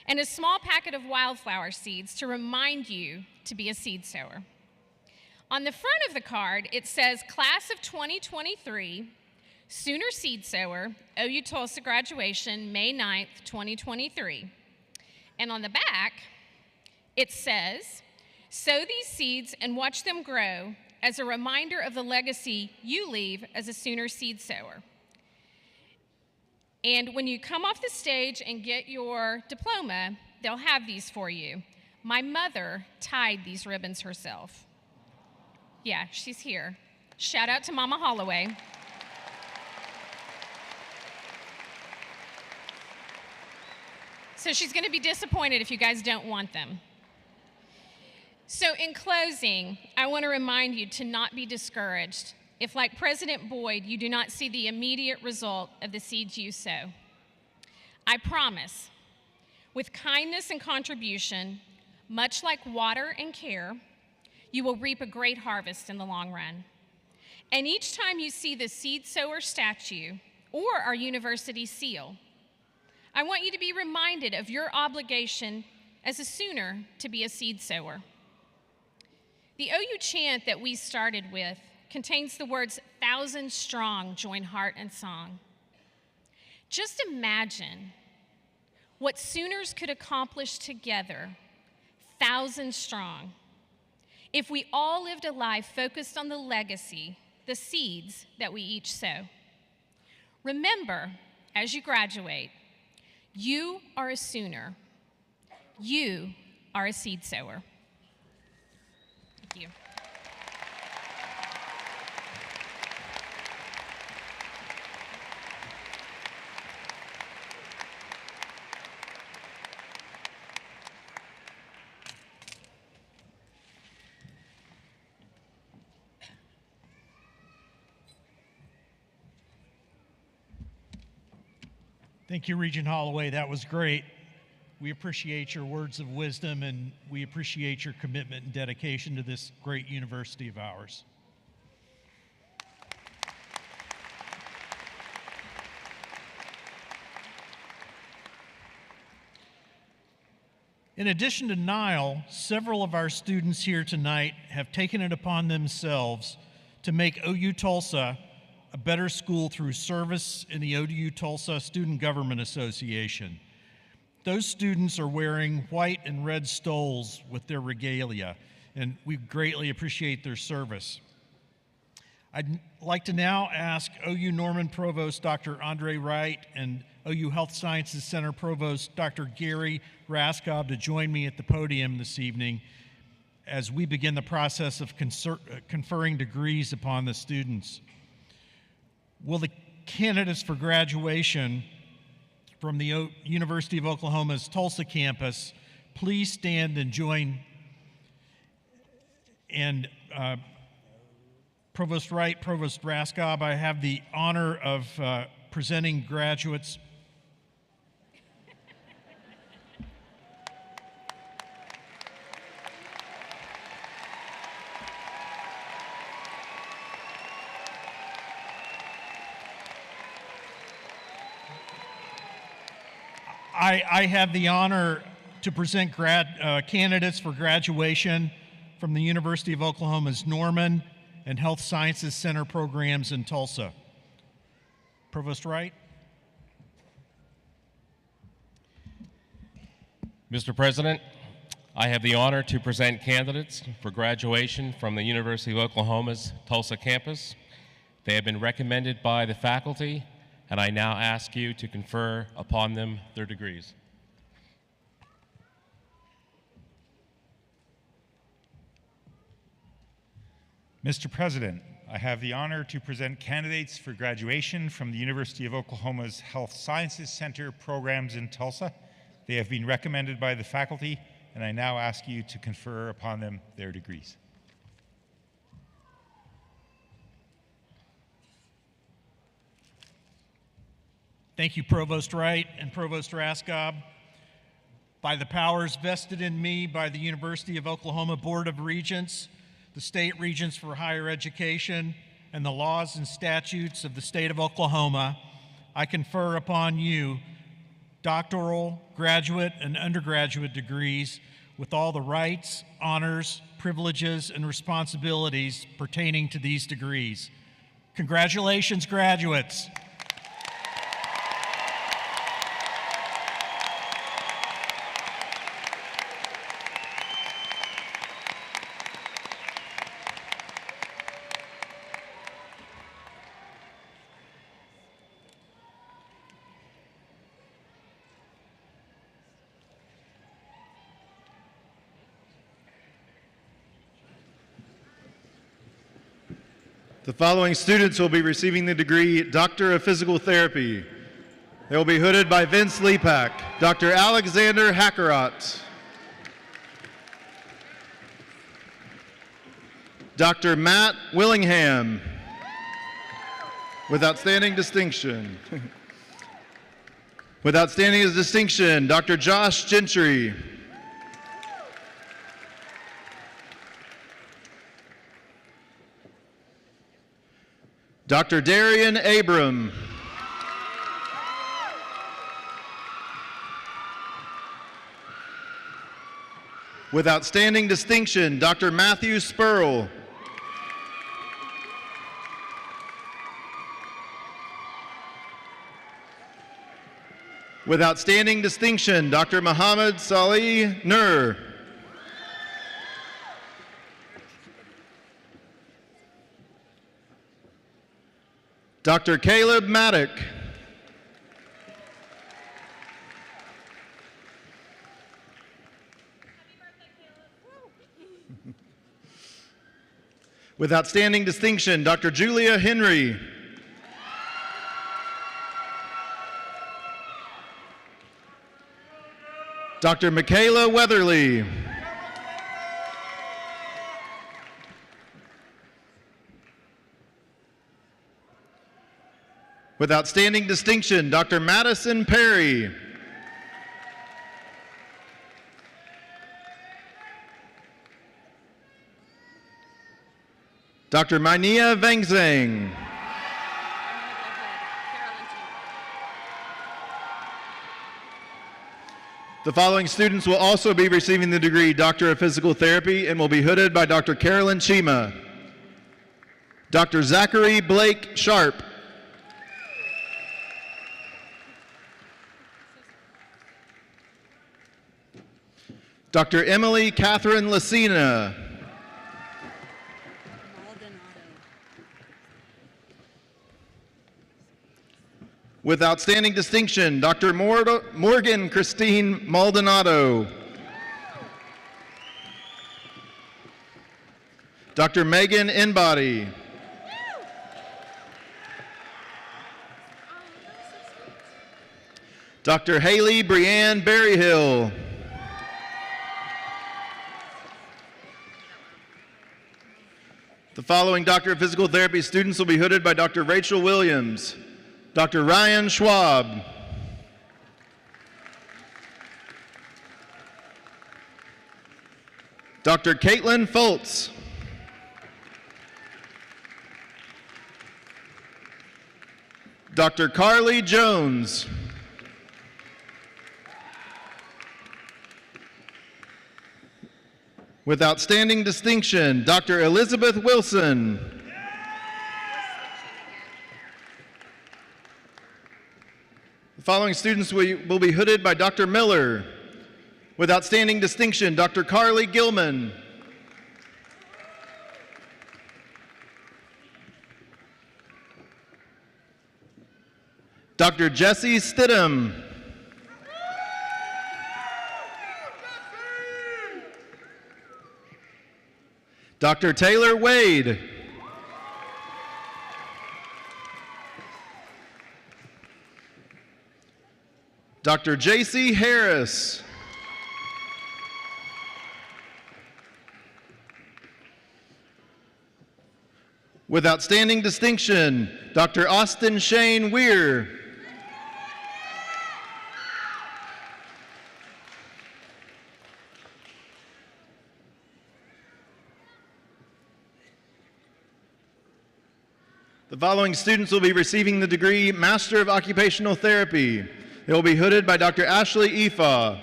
and a small packet of wildflower seeds to remind you to be a seed sower. On the front of the card, it says, Class of 2023, Sooner Seed Sower, OU-Tulsa Graduation, May 9th, 2023. And on the back, it says, sow these seeds and watch them grow as a reminder of the legacy you leave as a Sooner seed sower. And when you come off the stage and get your diploma, they'll have these for you. My mother tied these ribbons herself. Yeah, she's here. Shout out to Mama Holloway. So she's going to be disappointed if you guys don't want them. So in closing, I want to remind you to not be discouraged if, like President Boyd, you do not see the immediate result of the seeds you sow. I promise, with kindness and contribution, much like water and care, you will reap a great harvest in the long run. And each time you see the seed sower statue or our university seal, I want you to be reminded of your obligation as a Sooner to be a seed sower. The OU chant that we started with contains the words, 1,000 strong join heart and song. Just imagine what Sooners could accomplish together, 1,000 strong, if we all lived a life focused on the legacy, the seeds that we each sow. Remember, as you graduate, you are a Sooner. You are a seed sower. Thank you. Thank you, Regent Holloway. That was great. We appreciate your words of wisdom, and we appreciate your commitment and dedication to this great university of ours. In addition to Niall, several of our students here tonight have taken it upon themselves to make OU-Tulsa a better school through service in the OU-Tulsa Student Government Association. Those students are wearing white and red stoles with their regalia, and we greatly appreciate their service. I'd like to now ask OU Norman Provost Dr. Andre Wright and OU Health Sciences Center Provost Dr. Gary Raskob to join me at the podium this evening as we begin the process of conferring degrees upon the students. Will the candidates for graduation from the University of Oklahoma's Tulsa campus please stand and join? And Provost Wright, Provost Raskob, I have the honor of presenting graduates. I have the honor to present candidates for graduation from the University of Oklahoma's Norman and Health Sciences Center programs in Tulsa. Provost Wright. Mr. President, I have the honor to present candidates for graduation from the University of Oklahoma's Tulsa campus. They have been recommended by the faculty, and I now ask you to confer upon them their degrees. Mr. President, I have the honor to present candidates for graduation from the University of Oklahoma's Health Sciences Center programs in Tulsa. They have been recommended by the faculty, and I now ask you to confer upon them their degrees. Thank you, Provost Wright and Provost Raskob. By the powers vested in me by the University of Oklahoma Board of Regents, the State Regents for Higher Education, and the laws and statutes of the state of Oklahoma, I confer upon you doctoral, graduate, and undergraduate degrees with all the rights, honors, privileges, and responsibilities pertaining to these degrees. Congratulations, graduates. The following students will be receiving the degree Doctor of Physical Therapy. They will be hooded by Vince Lepak, Dr. Alexander Hackerott, Dr. Matt Willingham, with outstanding distinction. With outstanding distinction, Dr. Josh Gentry. Dr. Darian Abram. With outstanding distinction, Dr. Matthew Spurl. With outstanding distinction, Dr. Muhammad Salih Nur. Dr. Caleb Maddock. With outstanding distinction, Dr. Julia Henry. Dr. Michaela Weatherly. With outstanding distinction, Dr. Madison Perry. Dr. Mainia Vangzang. The following students will also be receiving the degree Doctor of Physical Therapy and will be hooded by Dr. Carolyn Chima. Dr. Zachary Blake Sharp. Dr. Emily Catherine Lucina. With outstanding distinction, Dr. Morgan Christine Maldonado. Dr. Megan Inbody. Dr. Haley Brianne Berryhill. The following Doctor of Physical Therapy students will be hooded by Dr. Rachel Williams, Dr. Ryan Schwab, Dr. Caitlin Foltz, Dr. Carly Jones, with outstanding distinction, Dr. Elizabeth Wilson. The following students will be hooded by Dr. Miller. With outstanding distinction, Dr. Carly Gilman. Dr. Jesse Stidham. Dr. Taylor Wade. Dr. J.C. Harris. With outstanding distinction, Dr. Austin Shane Weir. The following students will be receiving the degree Master of Occupational Therapy. They will be hooded by Dr. Ashley Efa.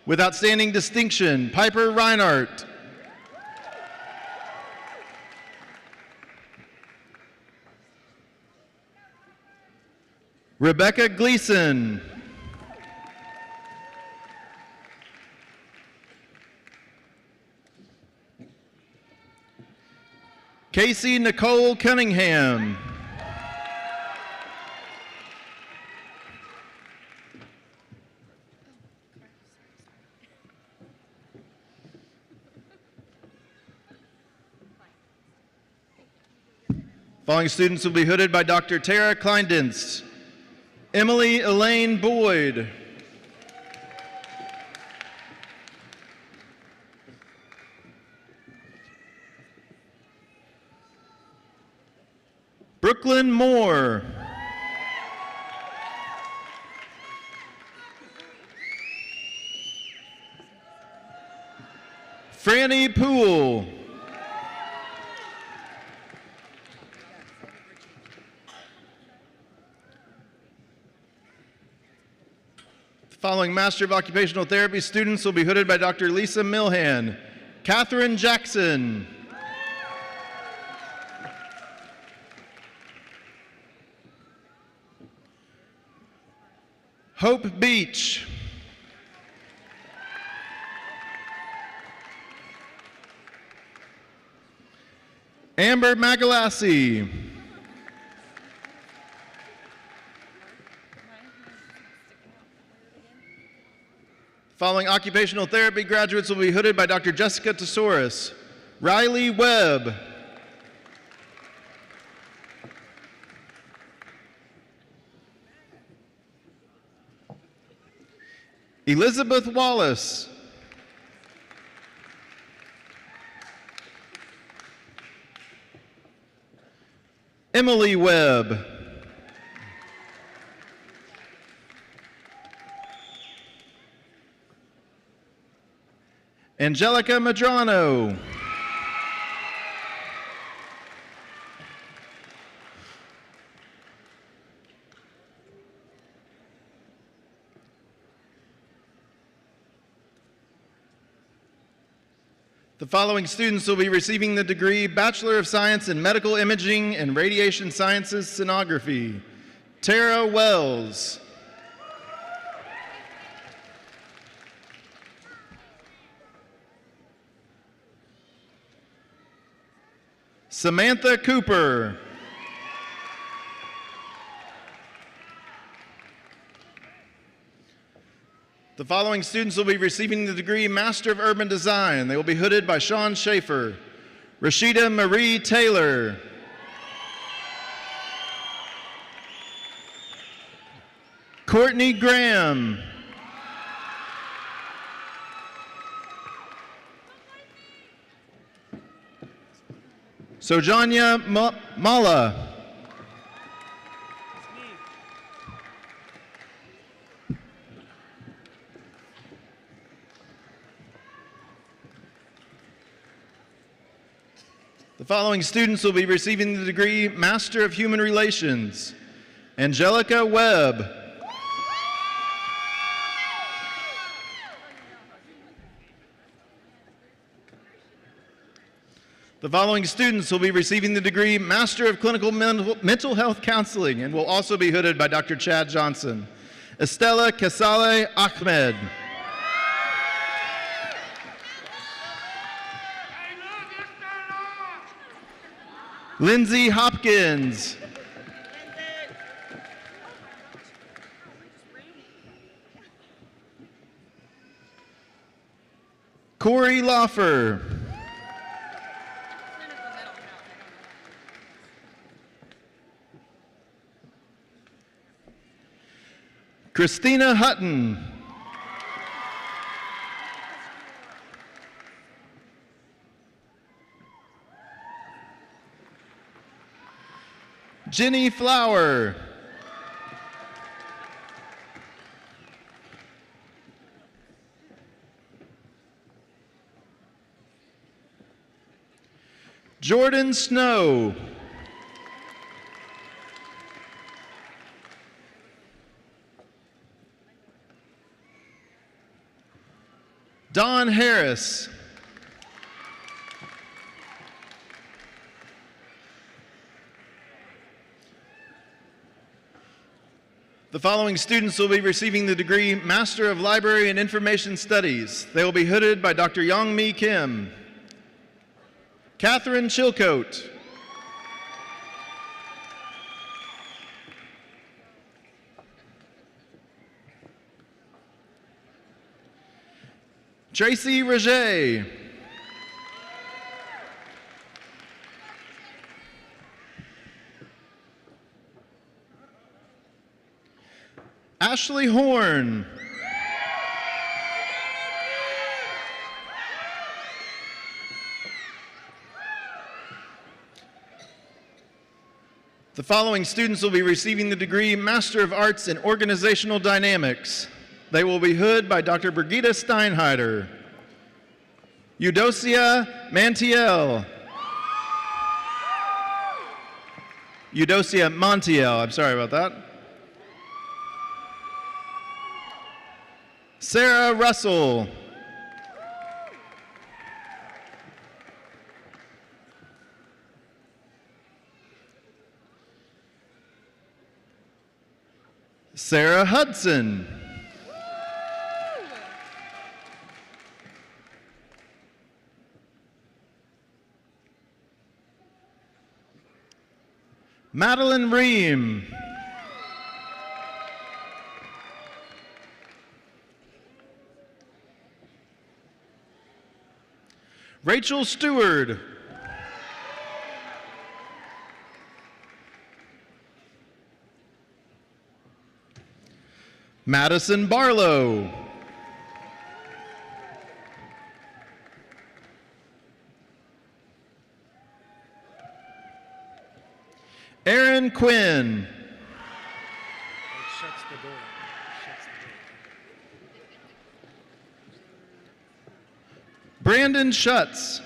With outstanding distinction, Piper Reinhardt. Rebecca Gleason. Casey Nicole Cunningham. Following students will be hooded by Dr. Tara Kleindens. Emily Elaine Boyd. Brooklyn Moore. Franny Poole. Following Master of Occupational Therapy students will be hooded by Dr. Lisa Milhan. Catherine Jackson. Hope Beach. Amber Magalassi. Following occupational therapy graduates will be hooded by Dr. Jessica Tesouris. Riley Webb. Elizabeth Wallace. Emily Webb. Angelica Madrano. The following students will be receiving the degree Bachelor of Science in Medical Imaging and Radiation Sciences Sonography. Tara Wells. Samantha Cooper. The following students will be receiving the degree Master of Urban Design. They will be hooded by Sean Schaefer. Rashida Marie Taylor. Courtney Graham. Sojanya Mala. The following students will be receiving the degree Master of Human Relations. Angelica Webb. The following students will be receiving the degree Master of Clinical Mental Health Counseling and will also be hooded by Dr. Chad Johnson. Estella Kasale Ahmed. Lindsay Hopkins. Corey Loffer. Christina Hutton. Jenny Flower. Jordan Snow. Don Harris. The following students will be receiving the degree Master of Library and Information Studies. They will be hooded by Dr. Young-Mi Kim. Catherine Chilcote. Tracy Roget. Ashley Horn. The following students will be receiving the degree Master of Arts in Organizational Dynamics. They will be hooded by Dr. Brigitte Steinheider. Eudocia Montiel. Eudocia Montiel, I'm sorry about that. Sarah Russell. Sarah Hudson. Madeline Ream. Rachel Stewart. Madison Barlow. Aaron Quinn. Brandon Schutz.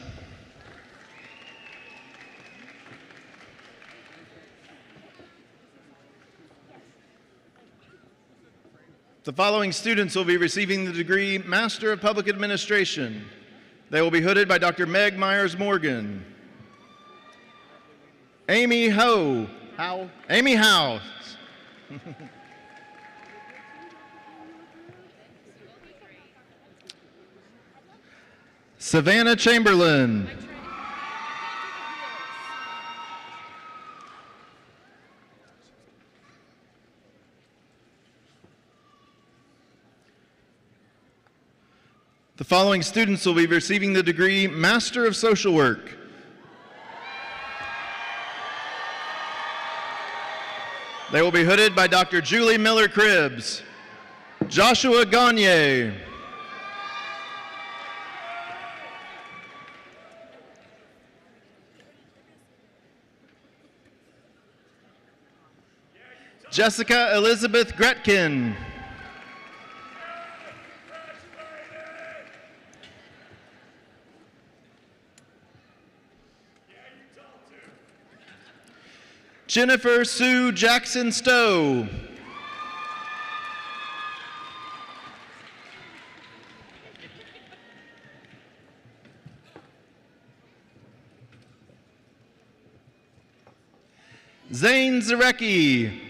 The following students will be receiving the degree Master of Public Administration. They will be hooded by Dr. Meg Myers-Morgan. Amy Ho. How? Amy Howe. Savannah Chamberlain. The following students will be receiving the degree Master of Social Work. They will be hooded by Dr. Julie Miller-Cribbs, Joshua Gagne, Jessica Elizabeth Gretkin, Jennifer Sue Jackson Stowe. Zane Zarecki.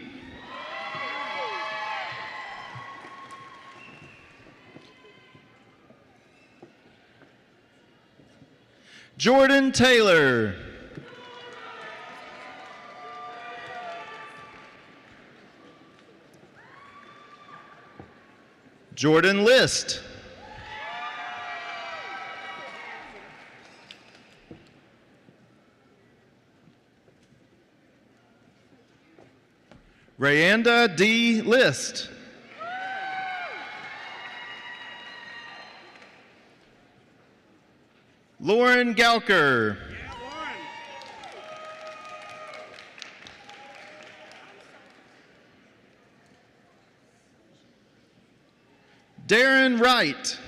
Jordan Taylor. Jordan List. Rayanda D. List. Lauren Gauker. Darren Wright.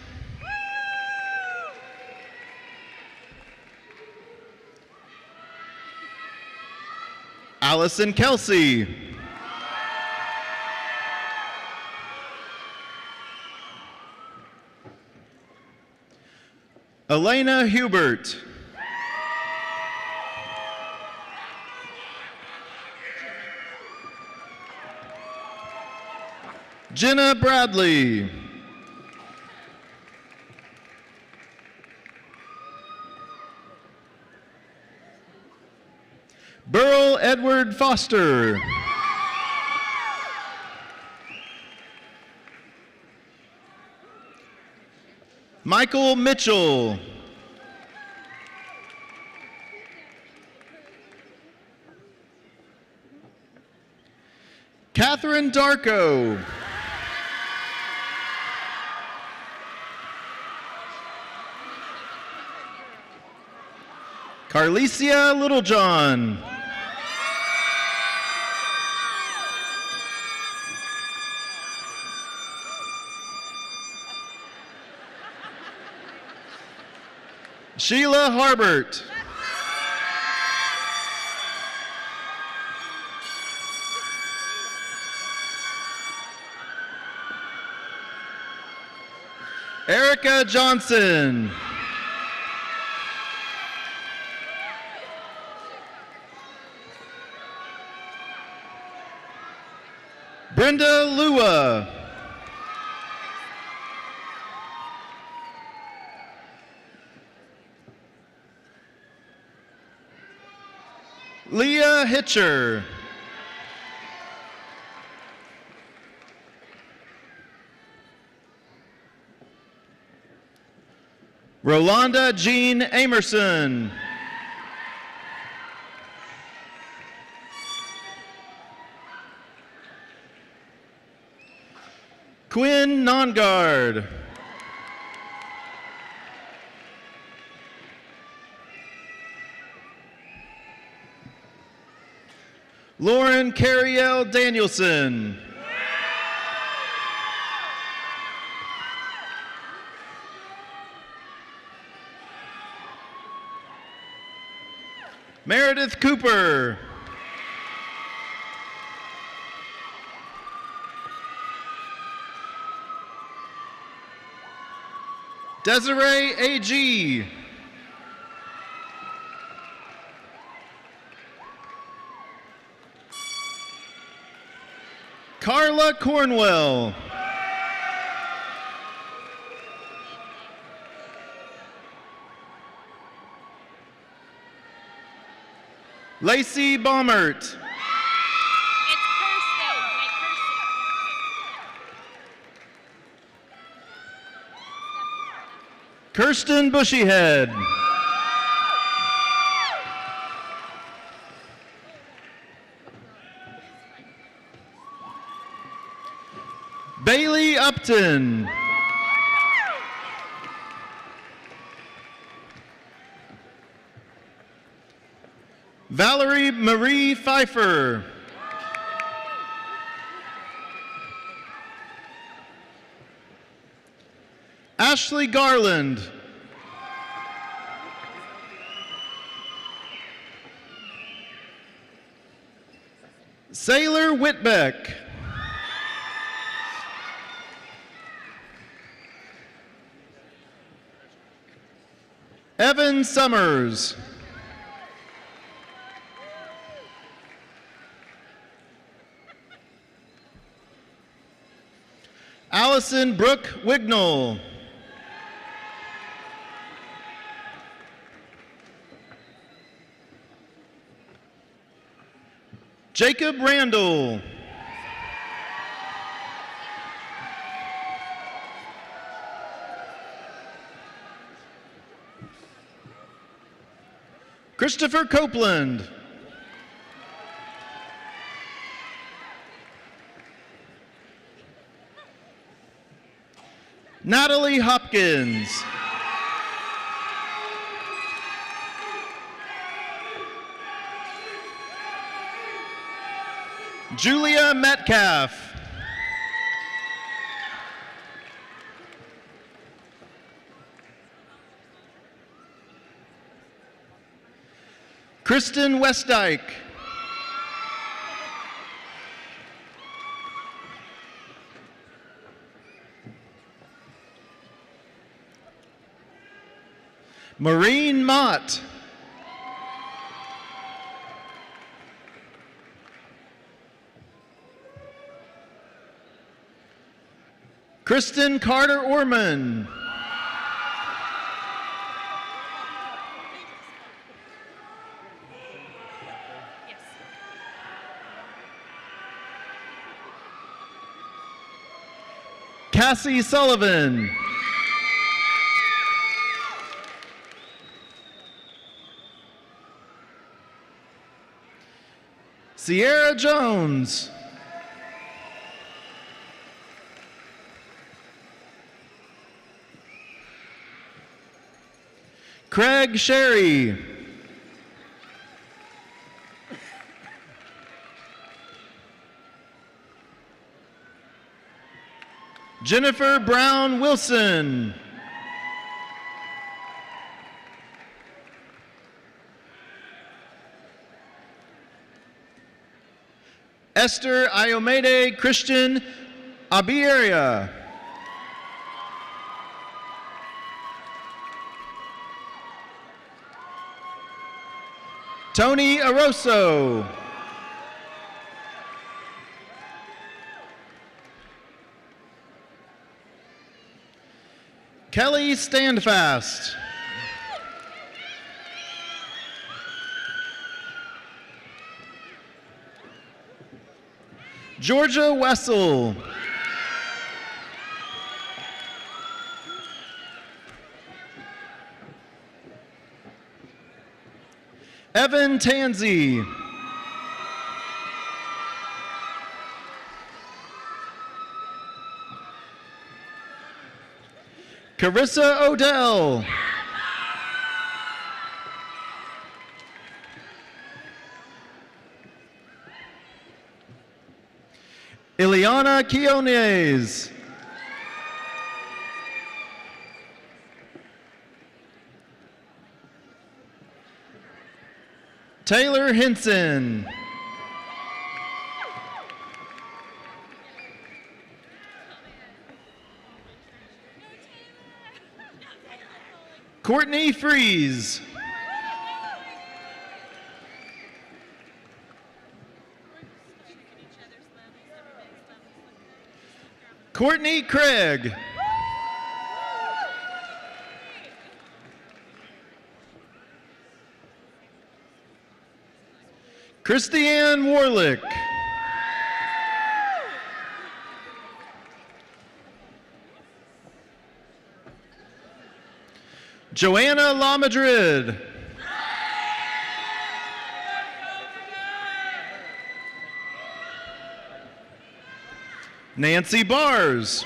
Allison Kelsey. Elena Hubert. Jenna Bradley. Burl Edward Foster. Michael Mitchell. Catherine Darko. Carlicia Littlejohn. Sheila Harbert. Erica Johnson. Brenda Lua. Leah Hitcher. Rolanda Jean Amerson. Quinn Nongard. Lauren Carriel Danielson. Meredith Cooper. Desiree A.G. Carla Cornwell. Lacey Baumert. Kirsten Bushyhead. Bailey Upton. Valerie Marie Pfeiffer. Ashley Garland. Sailor Whitbeck. Evan Summers. Allison Brooke Wignall. Jacob Randall. Christopher Copeland. Natalie Hopkins. Julia Metcalf. Kristen Westdyke. Maureen Mott. Kristen Carter Orman. Cassie Sullivan. Sierra Jones. Craig Sherry. Jennifer Brown Wilson. Esther Iomede Christian Abieria. Tony Aroso. Kelly Standfast. Georgia Wessel. Evan Tansey. Carissa Odell. Ileana Quiones. Taylor Henson. Courtney Freeze. Courtney Craig. Christiane Warlick. Joanna La Madrid. Nancy Bars.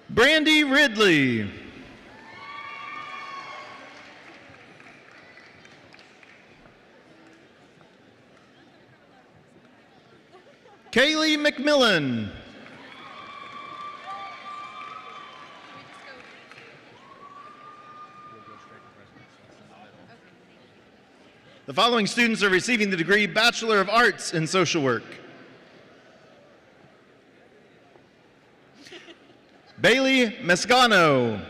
Brandy Ridley. Kaylee McMillan. The following students are receiving the degree Bachelor of Arts in Social Work. Bailey Mescano.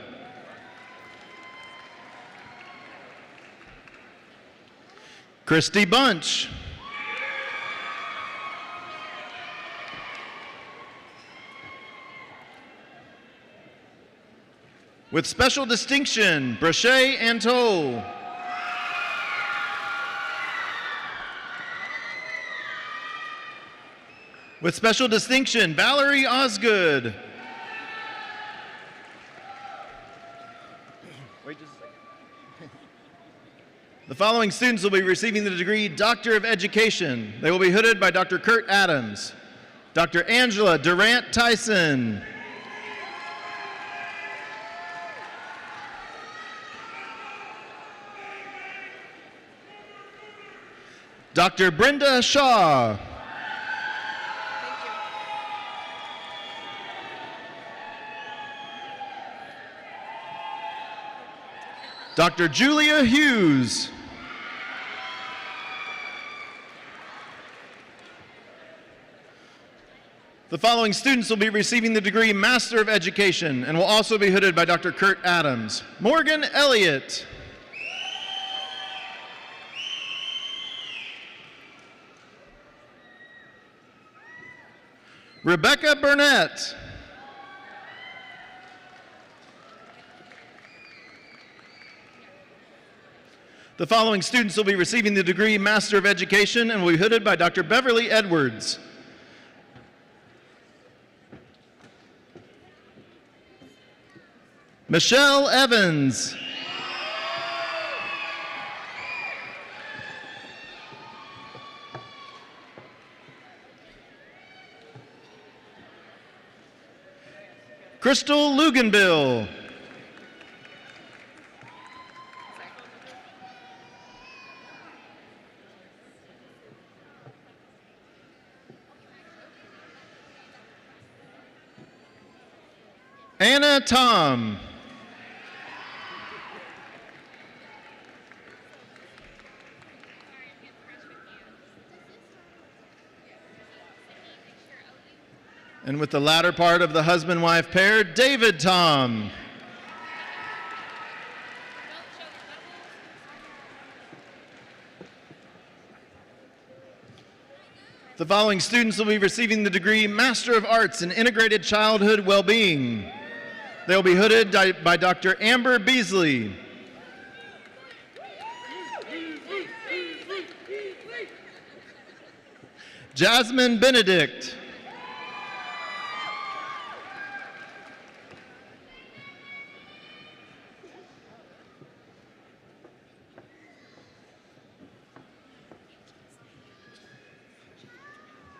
Christy Bunch. With special distinction, Brachet Antole. With special distinction, Valerie Osgood. The following students will be receiving the degree Doctor of Education. They will be hooded by Dr. Kurt Adams, Dr. Angela Durant Tyson, Dr. Brenda Shaw. Dr. Julia Hughes. The following students will be receiving the degree Master of Education and will also be hooded by Dr. Kurt Adams. Morgan Elliott. Rebecca Burnett. The following students will be receiving the degree Master of Education and will be hooded by Dr. Beverly Edwards. Michelle Evans. Crystal Luganbill. Anna Tom. And with the latter part of the husband-wife pair, David Tom. The following students will be receiving the degree Master of Arts in Integrated Childhood Wellbeing. They will be hooded by Dr. Amber Beasley. Jasmine Benedict.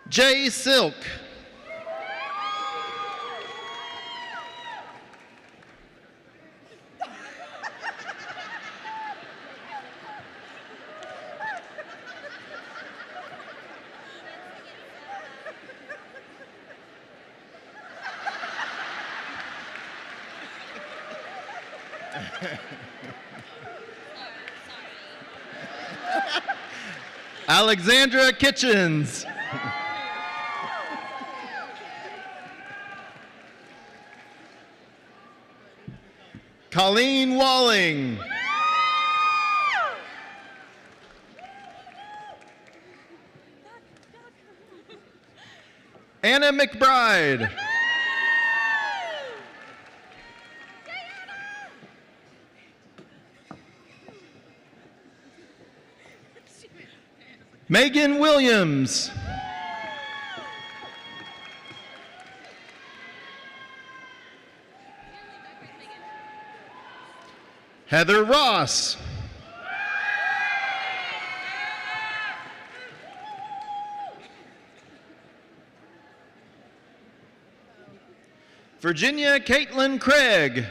Jay Silk. Alexandra Kitchens. Colleen Walling. Anna McBride. Megan Williams. Heather Ross. Virginia Caitlin Craig.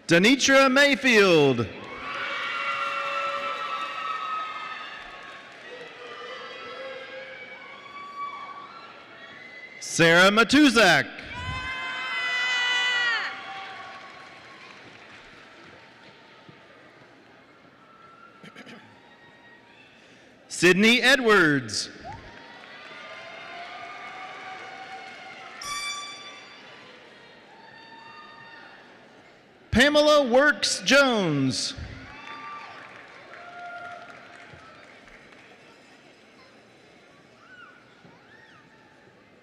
Denitra Mayfield. Sarah Matuzak. Sydney Edwards. Pamela Works Jones.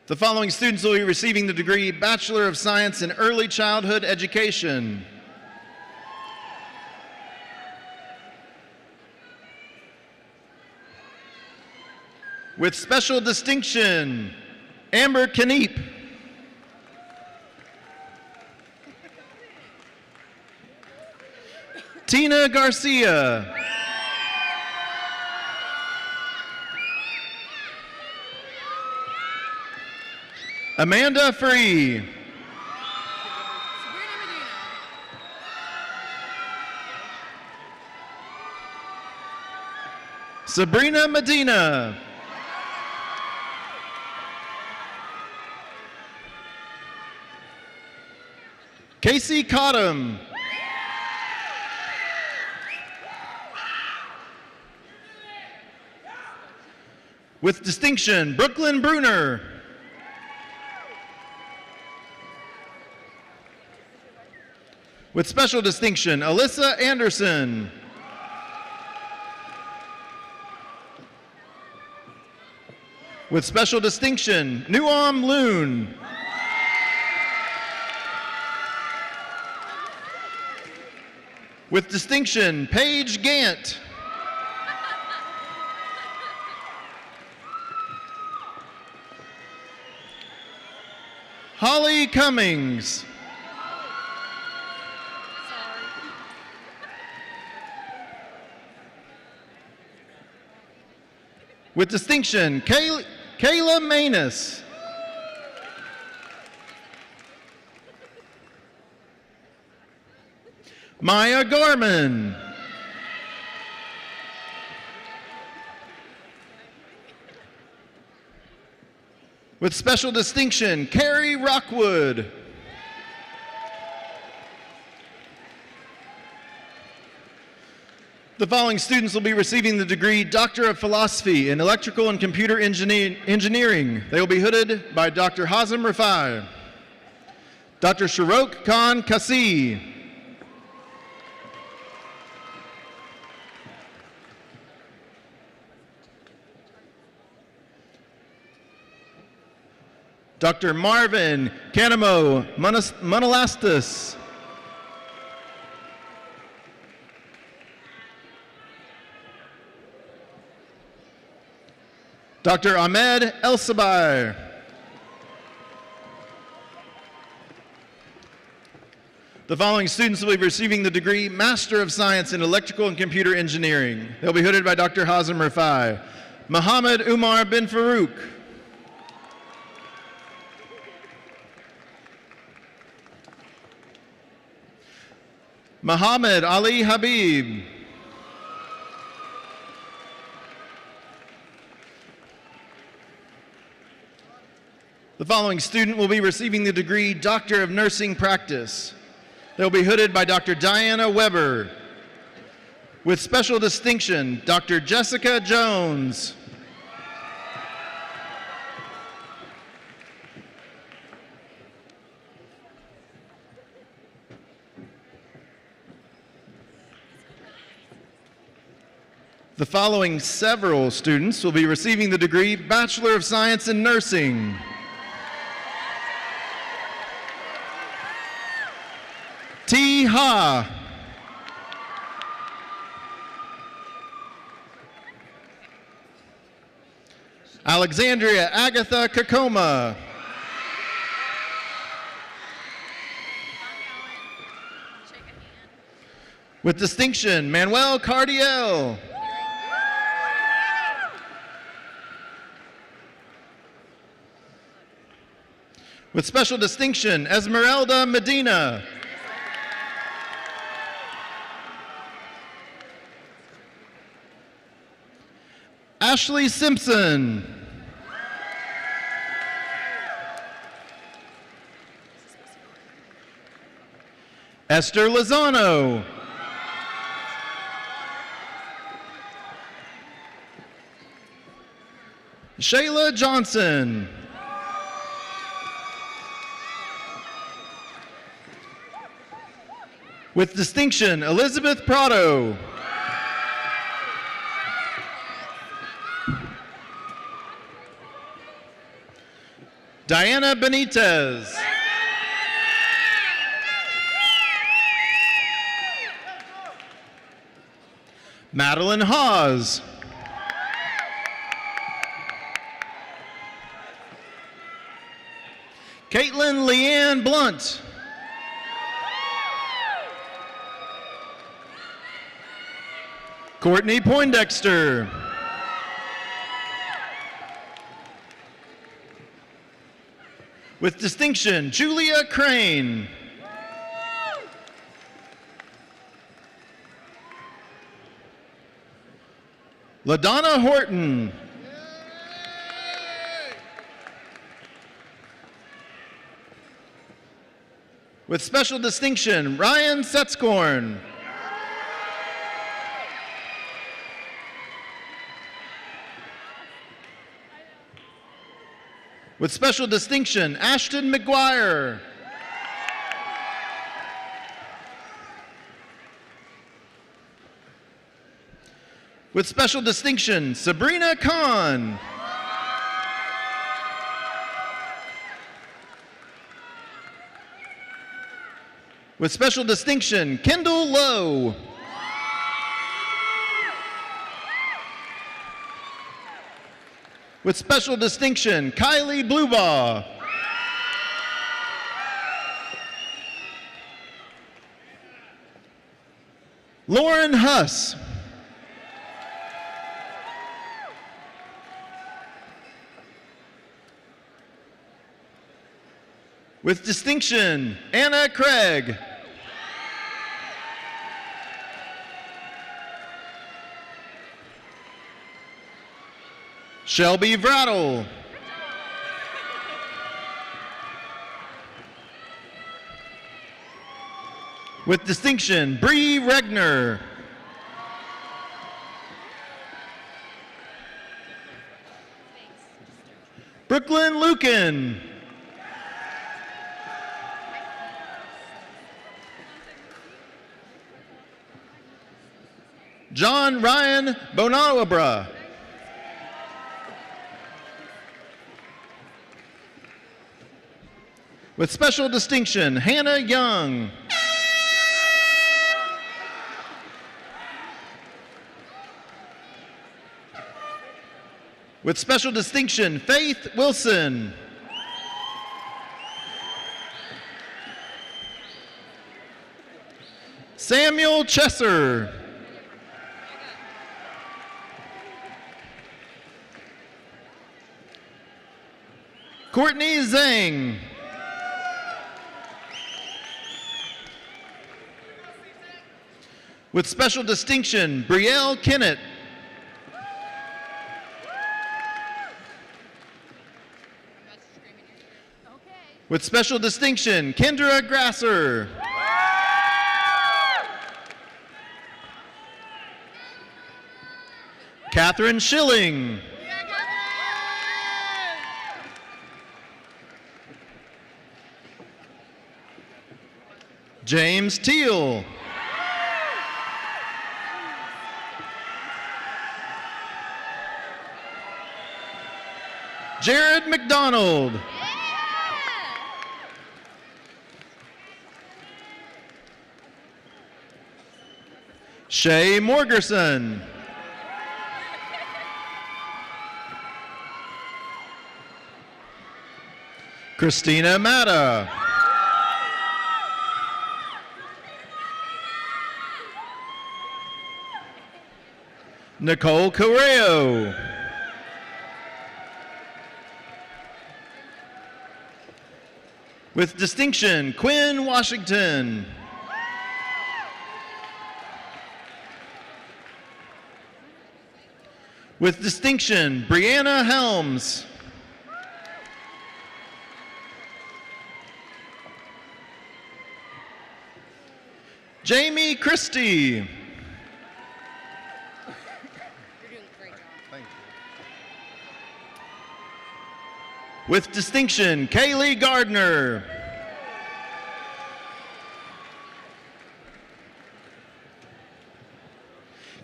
The following students will be receiving the degree Bachelor of Science in Early Childhood Education. With special distinction, Amber Kneep. Tina Garcia. Amanda Free. Sabrina Medina. Casey Cottom. With distinction, Brooklyn Bruner. With special distinction, Alyssa Anderson. With special distinction, Nuam Loon. With distinction, Paige Gant. Holly Cummings. With distinction, Kayla Manus. Maya Gorman. With special distinction, Carrie Rockwood. The following students will be receiving the degree Doctor of Philosophy in Electrical and Computer Engineering. They will be hooded by Dr. Hazem Rafai, Dr. Sharok Khan Kasi, Dr. Marvin Kanamo Manalastas, Dr. Ahmed El-Sabai, the following students will be receiving the degree Master of Science in Electrical and Computer Engineering. They'll be hooded by Dr. Hazem Rafai, Muhammad Umar bin Farouk, Muhammad Ali Habib, the following student will be receiving the degree Doctor of Nursing Practice. They'll be hooded by Dr. Diana Weber. With special distinction, Dr. Jessica Jones. The following several students will be receiving the degree Bachelor of Science in Nursing. T. Ha. Alexandria Agatha Kakoma. With distinction, Manuel Cardiel. With special distinction, Esmeralda Medina. Ashley Simpson. Esther Lozano. Shayla Johnson. With distinction, Elizabeth Prado. Diana Benitez. Madeline Hawes. Caitlin Leanne Blunt. Courtney Poindexter. With distinction, Julia Crane. LaDonna Horton. With special distinction, Ryan Setzkorn. With special distinction, Ashton McGuire. With special distinction, Sabrina Khan. With special distinction, Kendall Lowe. With special distinction, Kylie Blubaugh. Lauren Huss. With distinction, Anna Craig. Shelby Vrattle. With distinction, Bree Regner. Brooklyn Lucan. John Ryan Bonawabra. With special distinction, Hannah Young. With special distinction, Faith Wilson. Samuel Chesser. Courtney Zhang. With special distinction, Brielle Kennett. With special distinction, Kendra Grasser. Catherine Schilling. James Teal. Jared McDonald. Shay Morgerson. Christina Matta. Nicole Correo. With distinction, Quinn Washington. With distinction, Brianna Helms. Jamie Christie. With distinction, Kaylee Gardner.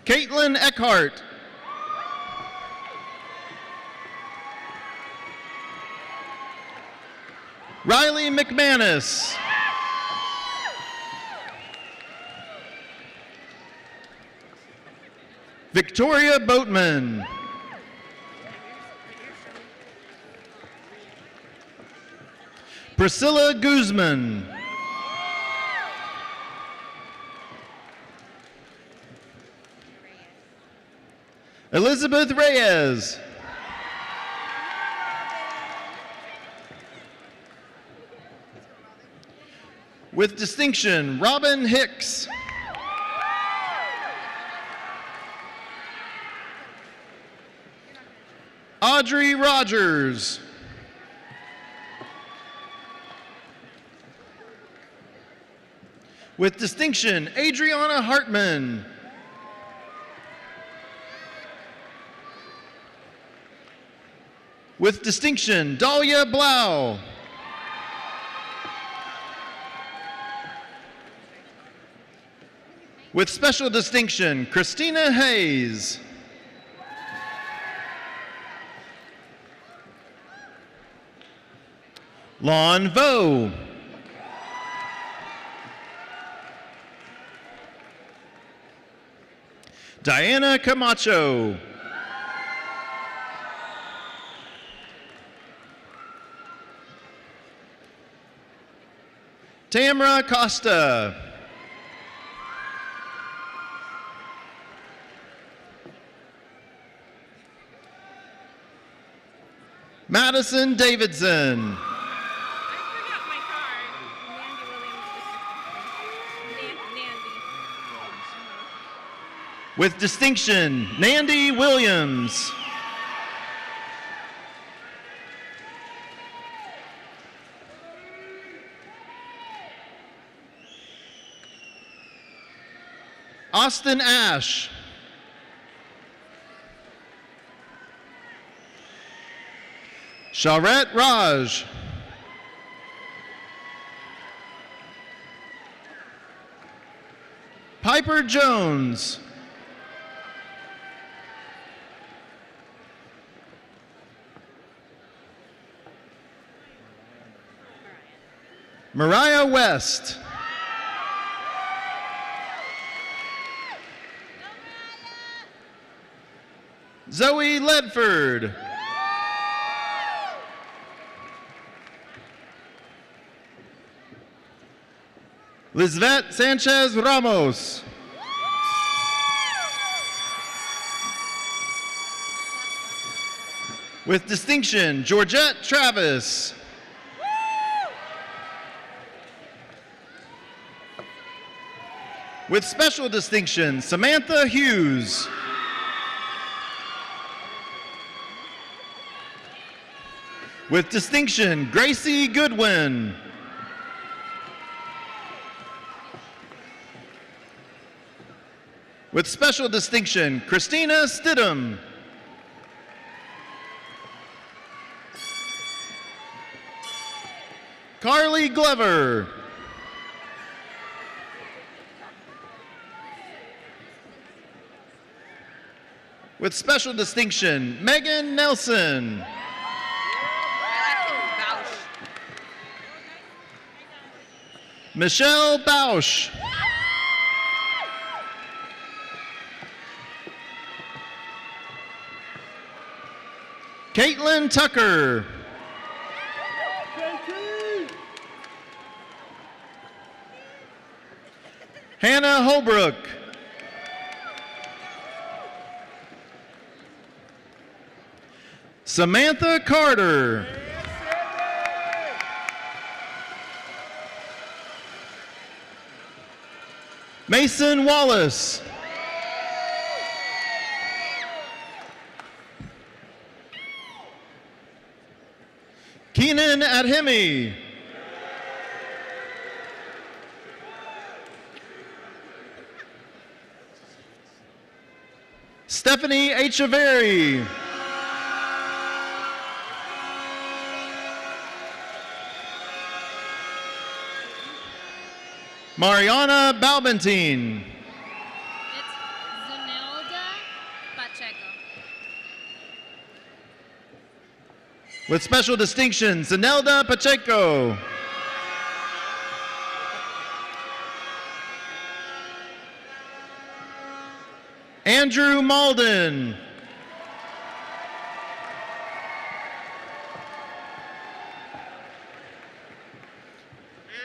Caitlin Eckhart. Riley McManus. Victoria Boatman. Priscilla Guzman. Elizabeth Reyes. With distinction, Robin Hicks. Audrey Rogers. With distinction, Adriana Hartman. With distinction, Dahlia Blau. With special distinction, Christina Hayes. Lon Vo. Diana Camacho. Tamra Costa. Madison Davidson. With distinction, Nandy Williams. Austin Ash. Sharet Raj. Piper Jones. Mariah West. Zoe Ledford. Lizvette Sanchez Ramos. With distinction, Georgette Travis. With special distinction, Samantha Hughes. With distinction, Gracie Goodwin. With special distinction, Christina Stidham. Carly Glover. With special distinction, Megan Nelson. Michelle Bausch. Caitlin Tucker. Hannah Holbrook. Samantha Carter. Mason Wallace. Keenan Adhemi. Stephanie Echeverry. Mariana Balbantine. With special distinction, Zenelda Pacheco. Andrew Malden.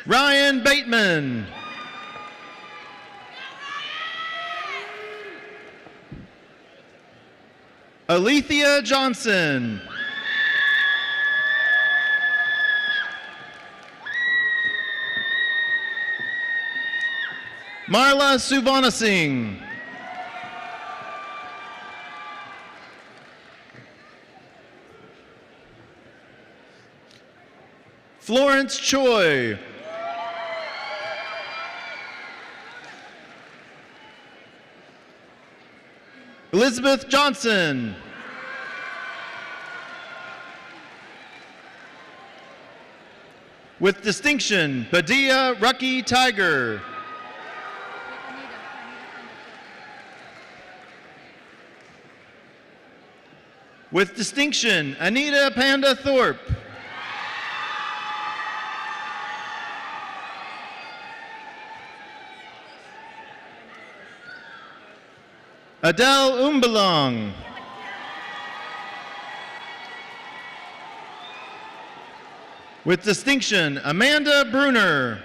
Ryan Bateman. Alethea Johnson. Marla Suvanasingh. Florence Choi. Elizabeth Johnson. With distinction, Badia Rucky Tiger. With distinction, Anita Panda Thorpe. Adele Umbalong. With distinction, Amanda Bruner.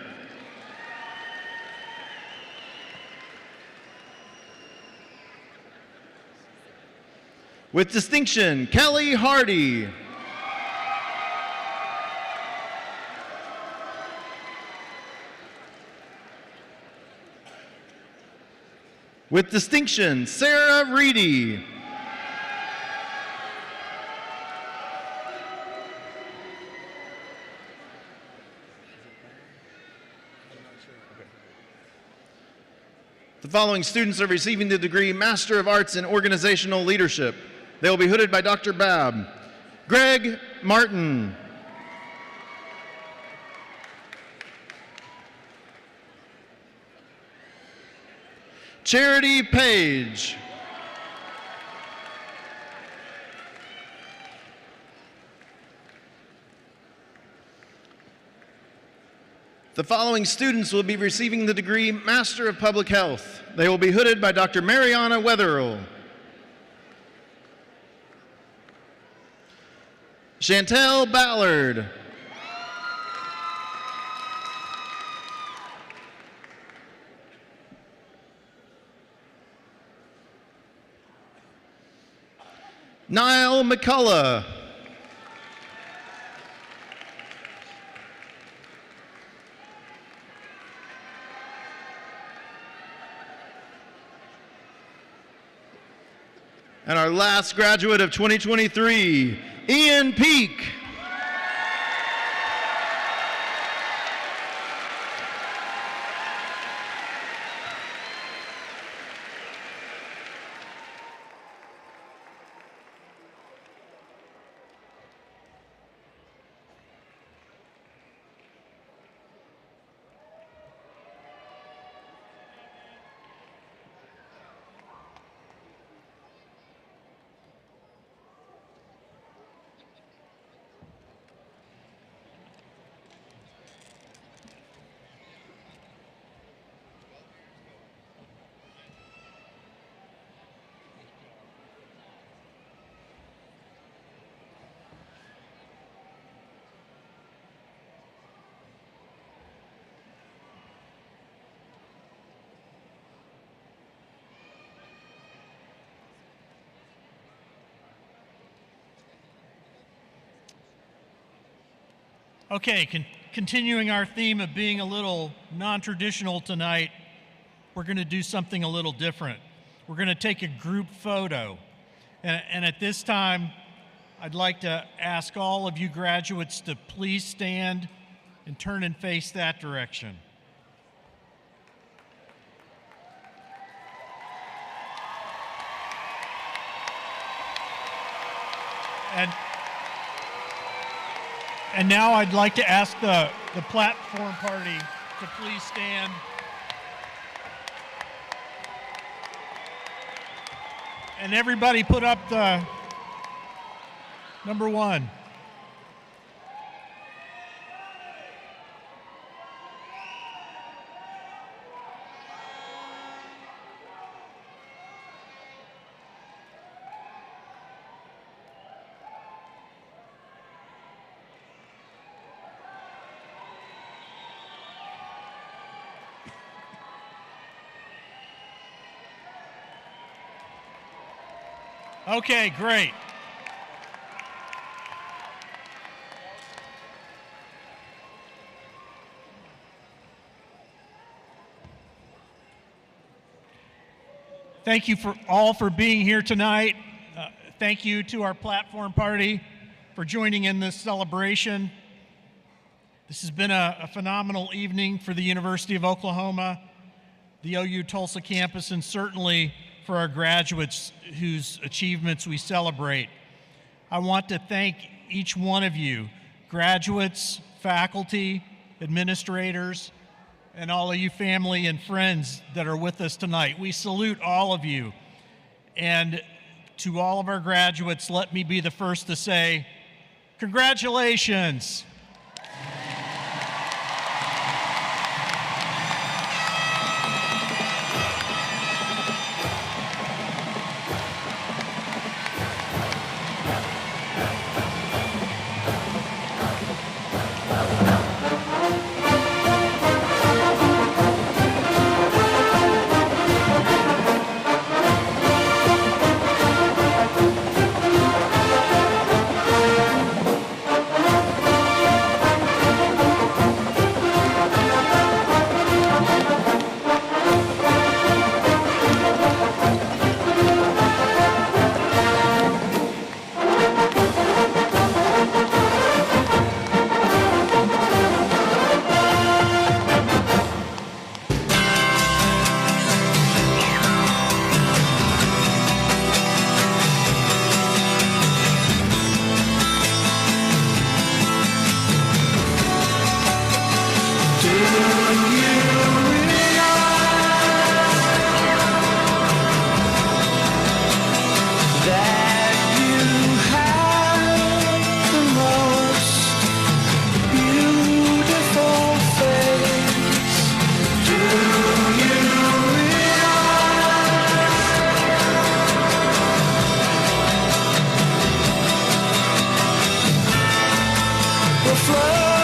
With distinction, Kelly Hardy. With distinction, Sarah Reedy. The following students are receiving the degree Master of Arts in Organizational Leadership. They will be hooded by Dr. Babb. Greg Martin. Charity Page. The following students will be receiving the degree Master of Public Health. They will be hooded by Dr. Mariana Wetherill. Chantel Ballard. Niall McCullough. And our last graduate of 2023, Ian Peak. Okay, continuing our theme of being a little non-traditional tonight, we're going to do something a little different. We're going to take a group photo. And at this time, I'd like to ask all of you graduates to please stand and turn and face that direction. And now I'd like to ask the platform party to please stand. And everybody put up the number one. Okay, great. Thank you all for being here tonight. Thank you to our platform party for joining in this celebration. This has been a phenomenal evening for the University of Oklahoma, the OU-Tulsa campus, and certainly for our graduates whose achievements we celebrate. I want to thank each one of you, graduates, faculty, administrators, and all of you family and friends that are with us tonight. We salute all of you. And to all of our graduates, let me be the first to say, congratulations. Flow